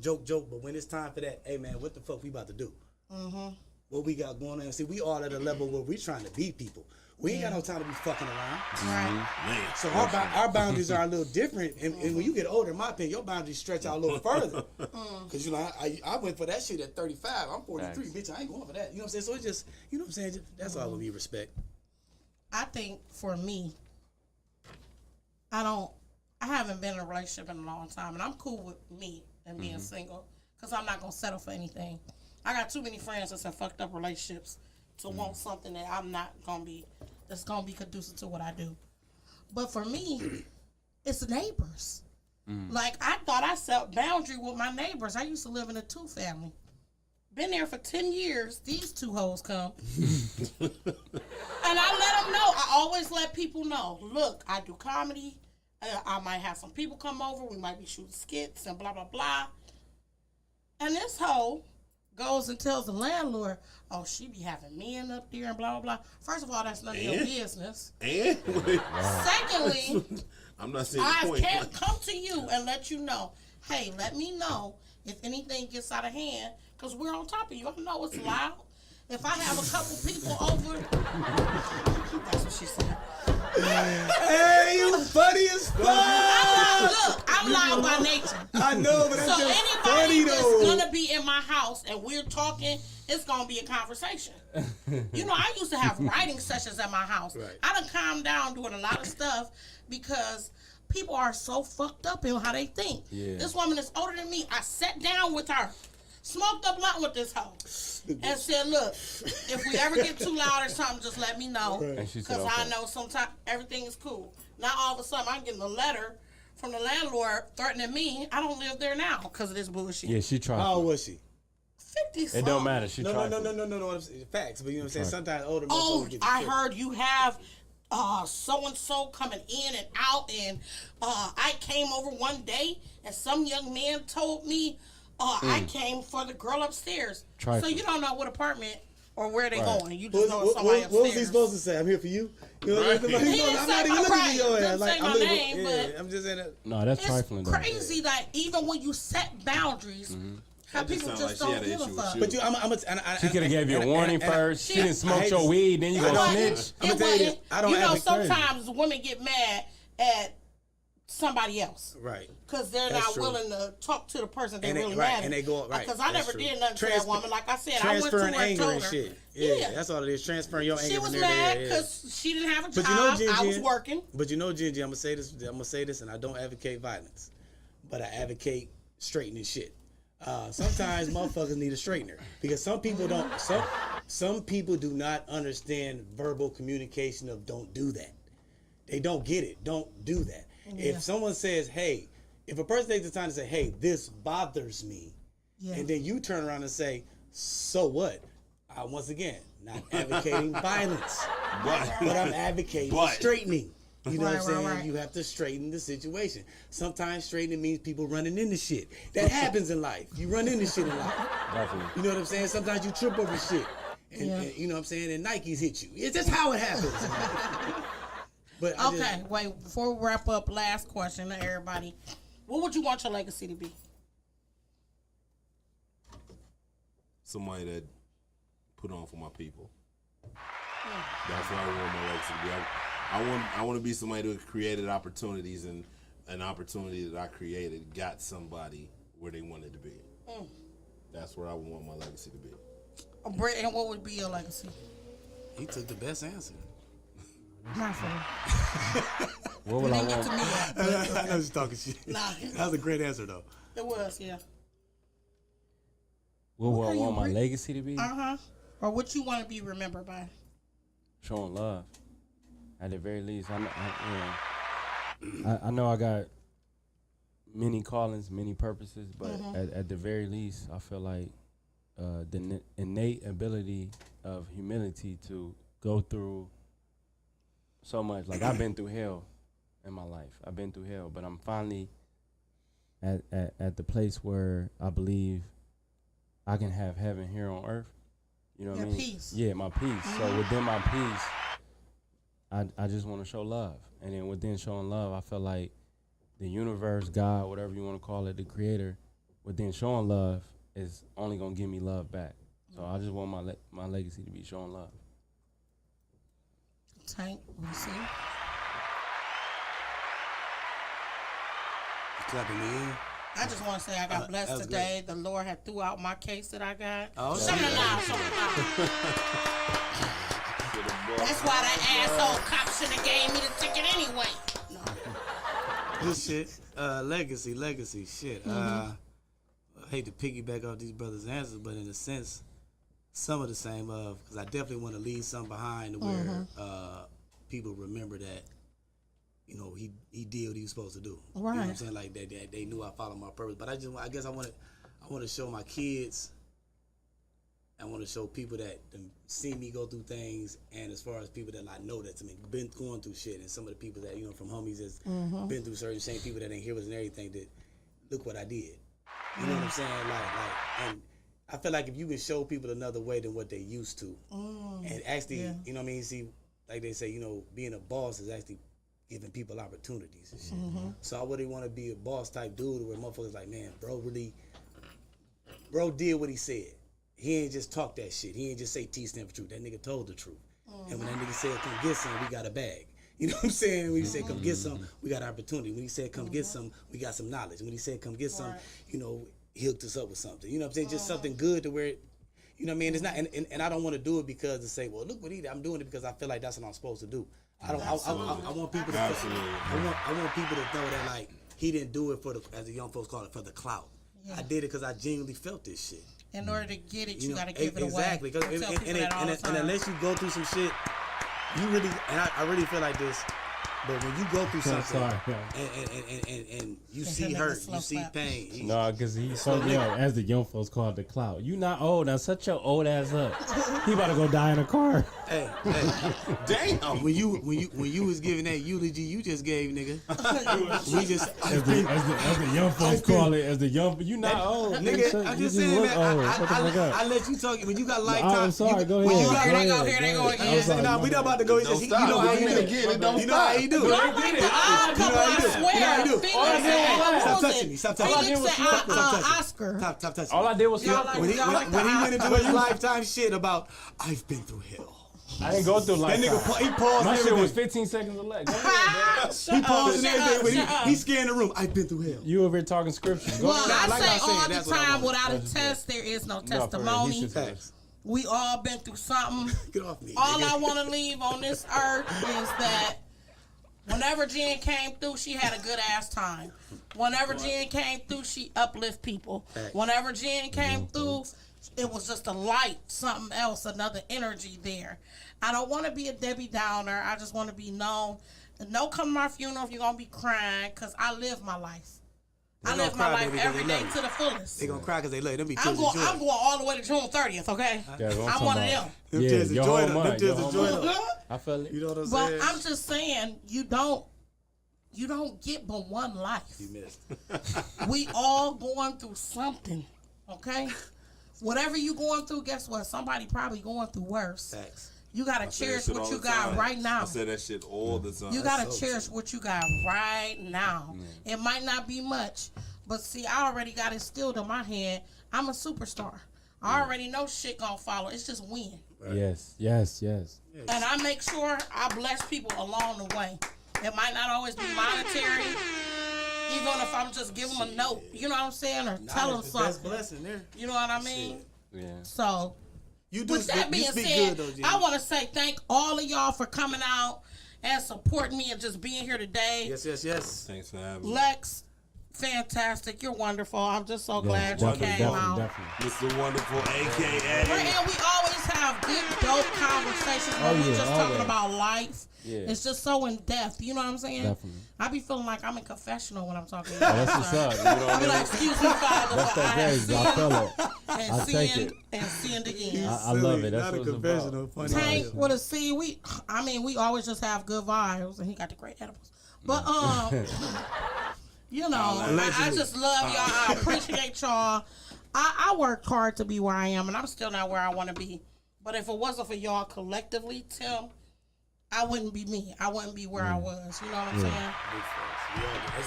but when it's time for that, hey man, what the fuck we about to do? What we got going on? See, we all at a level where we trying to beat people. We ain't got no time to be fucking around. Right. So our boundaries are a little different. And when you get older, in my opinion, your boundaries stretch out a little further. Because, you know, I went for that shit at 35. I'm 43, bitch. I ain't going for that. You know what I'm saying? So it's just, you know what I'm saying? That's all we respect. I think for me, I haven't been in a relationship in a long time, and I'm cool with me and being single, because I'm not going to settle for anything. I got too many friends that's in fucked up relationships to want something that I'm not going to be, that's going to be conducive to what I do. But for me, it's neighbors. Like, I thought I set boundary with my neighbors. I used to live in a 2-family. Been there for 10 years. These 2 hoes come. And I let them know. I always let people know. Look, I do comedy. I might have some people come over. We might be shooting skits and blah, blah, blah. And this hoe goes and tells the landlord, oh, she be having men up there and blah, blah, blah. First of all, that's none of your business. And Secondly, I'm not saying I the point. can't come to you and let you know, hey, let me know if anything gets out of hand, because we're on top of you. I know it's loud. If I have a couple people over, that's what she said. Hey, you funny as fuck. I'm loud by nature. I know, but So that's just anybody funny that's though. gonna be in my house and we're talking, it's gonna be a conversation. You know, I used to have writing sessions at my house. Right. I done calmed down doing a lot of stuff because people are so fucked up in how they think. Yeah. This woman is older than me. I sat down with her, smoked a blunt with this hoe, and said, look, if we ever get too loud or something, just let me know. And she said, Because I okay. know sometimes everything is cool. Now all of a sudden I'm getting a letter from the landlord threatening me. I don't live there now because of this bullshit. Yeah, she tried. How old was she? 50 It don't matter. She No, tried. no. Facts, but you know what I'm saying. Sometimes older Oh, motherfuckers get I tricked. heard you have so and so coming in and out, and I came over one day and some young man told me I came for the girl upstairs. Trifling. So you don't know what apartment or where they Right. going. You just know it's somebody upstairs. What was he supposed to say? I'm here for you. You know, Right. I'm He didn't not say even my looking right. at your ass. Didn't Like say my I'm looking. name, Yeah, but I'm just in it. No, that's It's trifling. Though. crazy that even when you set boundaries, how That just people sound just like she don't had an give a issue with fuck. you. But you, She could have gave you a warning first. She didn't smoke I your hate- weed, then you It gonna wasn't- snitch. I'ma it tell you this, wasn't- I don't you know, advocate- sometimes women get mad at somebody else Right. because they're That's not true. willing to talk to the person they're And they- really right, mad at. and they go- right, Because I that's never true. did nothing to that woman. Like I said, I went to Transferring her and anger told and her. shit. Yeah, that's all it is. Transferring your anger. She from was there to mad there, yeah. because she didn't have a But job. you know, I was Gingy, working. But you know, Gingy, I'm gonna say this, and I don't advocate violence, but I advocate straightening shit. Sometimes motherfuckers need a straightener because some people don't. Some people do not understand verbal communication of don't do that. They don't get it. Don't do that. Yeah. If someone says, "Hey," if a person takes the time to say, "Hey, this bothers me," Yeah. and then you turn around and say, "So what?" Once again, not advocating violence, but I'm advocating straightening. You know what I'm Right, saying? right. You have to straighten the situation. Sometimes straightening means people running into shit. That happens in life. You run into shit in life. Definitely. You know what I'm saying? Sometimes you trip over shit. And, Yeah. and you know what I'm saying? And Nikes hit you. It's just how it happens. But I just- Okay, wait. Before we wrap up, last question to everybody. What would you want your legacy to be? Somebody that put on for my people. That's what I want my legacy to be. I want to be somebody who created opportunities, and an opportunity that I created got somebody where they wanted to be. That's where I would want my legacy to be. Brett, and what would be your legacy? he took the best answer. Not for What would I didn't get want? to me yet. I know he's talking shit. Nah. That was a great answer, though. It was, yeah. What would I are you want my re- legacy to be? Or what you want to be remembered by? Showing love. At the very least, I know I got many callings, many purposes, but at the very least, I feel like the innate ability of humility to go through so much. Like, I've been through hell in my life. I've been through hell, but I'm finally at the place where I believe I can have heaven here on earth. You know what I Your mean? peace. Yeah, my peace. So within my peace, I just want to show love. And then within showing love, I feel like the universe, God, whatever you want to call it, the creator, within showing love is only going to give me love back. So I just want my legacy to be showing love. Tank, we see. Clapping me in. I just want to say I got that blessed was today. The Lord had threw out my case that I got. Oh, Show me the line, show me the line. That's why that asshole cop should have gave me the ticket anyway. No. Good shit. Legacy. Shit. I hate to piggyback off these brothers' answers, but in a sense, some of the same because I definitely want to leave something behind where people remember that, you know, he did what he was supposed to do. You know what I'm saying? Like they knew I followed my purpose. But I guess I want to show my kids. I want to show people that see me go through things, and as far as people that I know that's been going through shit, and some of the people that, you know, from homies that's been through certain same people that ain't heroes and everything, that look what I did. You know what I'm saying? Like, and I feel like if you can show people another way than what they used to, and actually, you know what I mean? See, like they say, you know, being a boss is actually giving people opportunities and shit. So I really want to be a boss type dude where motherfuckers like, man, bro did what he said. He ain't just talk that shit. He ain't just say T stand for truth. That nigga told the truth. And when that nigga said come get some, we got a bag. You know what I'm saying? When he said come get some, we got opportunity. When he said come get some, we got some knowledge. When he said come get some, you know, he hooked us up with something. You know what I'm saying? Just something good to where it, you know what I mean? It's not, and I don't want to do it because to say, well, look what he did. I'm doing it because I feel like that's what I'm supposed to do. I want people to I want people to know that like he didn't do it for the, as the young folks call it, for the clout. I did it because I genuinely felt this shit. In order to get it, you got to give it exactly. away. Exactly. And unless you go through some shit, you really, and I really feel like this, but when you go through something and you see hurt, you see pain. No, because he's so young, as the young folks call it, the clout. You not old. Now shut your old ass up. He about to go die in a car. Hey. Damn. When you was giving that eulogy you just gave, nigga. We just as the young folks call it, as the young, you not old. Nigga, I'm just saying, man, I let you talk when you got lifetime. I'm sorry, go ahead. Here they go again. No, we not about to go. You know how he do. You know how he do. I swear. Stop touching me. Stop touching me. Oscar. Stop touching me. All I did was when he went into his lifetime shit about I've been through hell. I didn't go through that lifetime. nigga, he paused. My everything. shit was 15 seconds or less. He paused and everything. He scanned the room. I've been through hell. You over here talking scripture. Well, I say all the time, without a test, there is no testimony. We all been through something. Get off me. All I want to leave on this earth is that whenever Jen came through, she had a good ass time. Whenever Jen came through, she uplift people. Whenever Jen came through, it was just a light, something else, another energy there. I don't want to be a Debbie Downer. I just want to be known. And don't come to my funeral if you're going to be crying, because I live my life. I live my life every day to the fullest. They gonna cry because they love you. I'm going all the way to June 30th, okay? I'm one of them. Them tears of joy. Them tears of joy. I feel it. You know what I'm But saying? I'm just saying, you don't get but one life. You missed. We all going through something, okay? Whatever you going through, guess what? Somebody probably going through worse. Facts. You gotta cherish what you got right now. I say that shit all the time. You gotta cherish what you got right now. It might not be much, but see, I already got instilled in my head. I'm a superstar. I already know shit gonna follow. It's just win. Yes. And I make sure I bless people along the way. It might not always be monetary, even if I'm just giving them a note. You know what I'm saying, or tell them something. That's blessing there. You know what I mean? Shit. Yeah. So. You do With that being said, I want to say thank all of y'all for coming out and supporting me and just being here today. Yes. Thanks for having me. Lex, fantastic. You're wonderful. I'm just so glad you came out. Definitely. Mr. Wonderful, a.k.a. And we always have good, dope conversations when we're just talking about life. Yeah. It's just so in depth. You know what I'm saying? Definitely. I be feeling like I'm in confessional when I'm talking. That's what's up. You know I be like, excuse me, Father, That's but I that have crazy. I feel it. and I take sinned it. and sinned again. I love it. That's not a what it's confessional. about. Funny. Tank with a C. We always just have good vibes, and he got the great edibles. But you know, I just love y'all. I appreciate y'all. I worked hard to be where I am, and I'm still not where I want to be. But if it wasn't for y'all collectively, Tim, I wouldn't be me. I wouldn't be where I was. You know what I'm saying?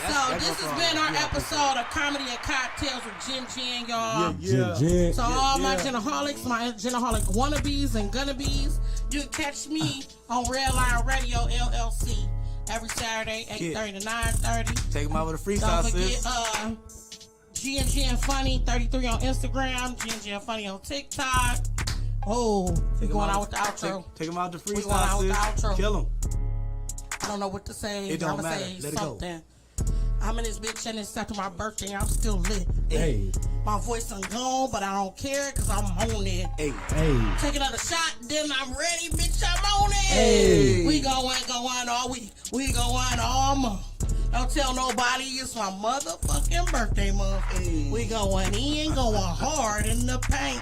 So this has been our episode of Comedy and Cocktails with Jen, y'all. Yeah. So all my Genaholics, my Genaholic wannabes and gonnabees, you can catch me on Redline Radio LLC every Saturday, 8:30 to 9:30. Take them out with a freestyle. Don't forget Gen Funny 33 on Instagram, Gen Funny on TikTok. Oh, we going out with the outro. Take them out the freestyle. We going out with the outro. Kill them. I don't know what to say. It don't I'm gonna matter. say Let it go. something. I'm in this bitch and it's after my birthday. I'm still lit. Hey. My voice is gone, but I don't care because I'm on it. Hey. Hey. Take another shot, then I'm ready, bitch. I'm on it. Hey. We going all week. We going all month. Don't tell nobody it's my motherfucking birthday month. Hey. We going in, going hard in the paint.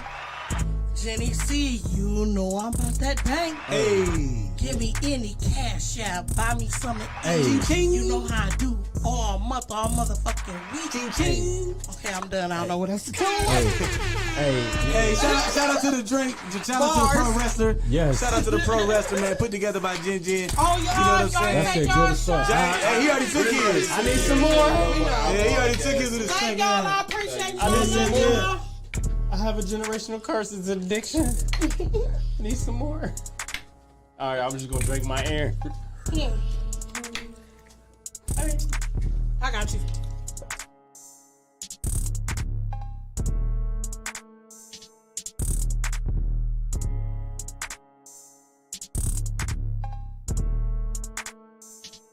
Jenny C, you know I'm about that bank. Hey. Give me any cash out, buy me something. Hey. Ching. You know how I do all month, all motherfucking week. Ching, ching. Okay, I'm done. I don't know what else to do. Hey, Hey, shout out to the drink. Shout out to the pro wrestler. Yes. Shout out to the pro wrestler, man. Put together by Jin Jin. Oh, y'all, You know what I'm saying? that take shit y'all good as fuck. shot. Hey, he already took his. I need some more. Yeah, he already took his with his Thank drink. y'all. I appreciate I need some y'all. more. I have a generational curse. It's an addiction. I need some more. All right, I'm just gonna drink my air. I got you.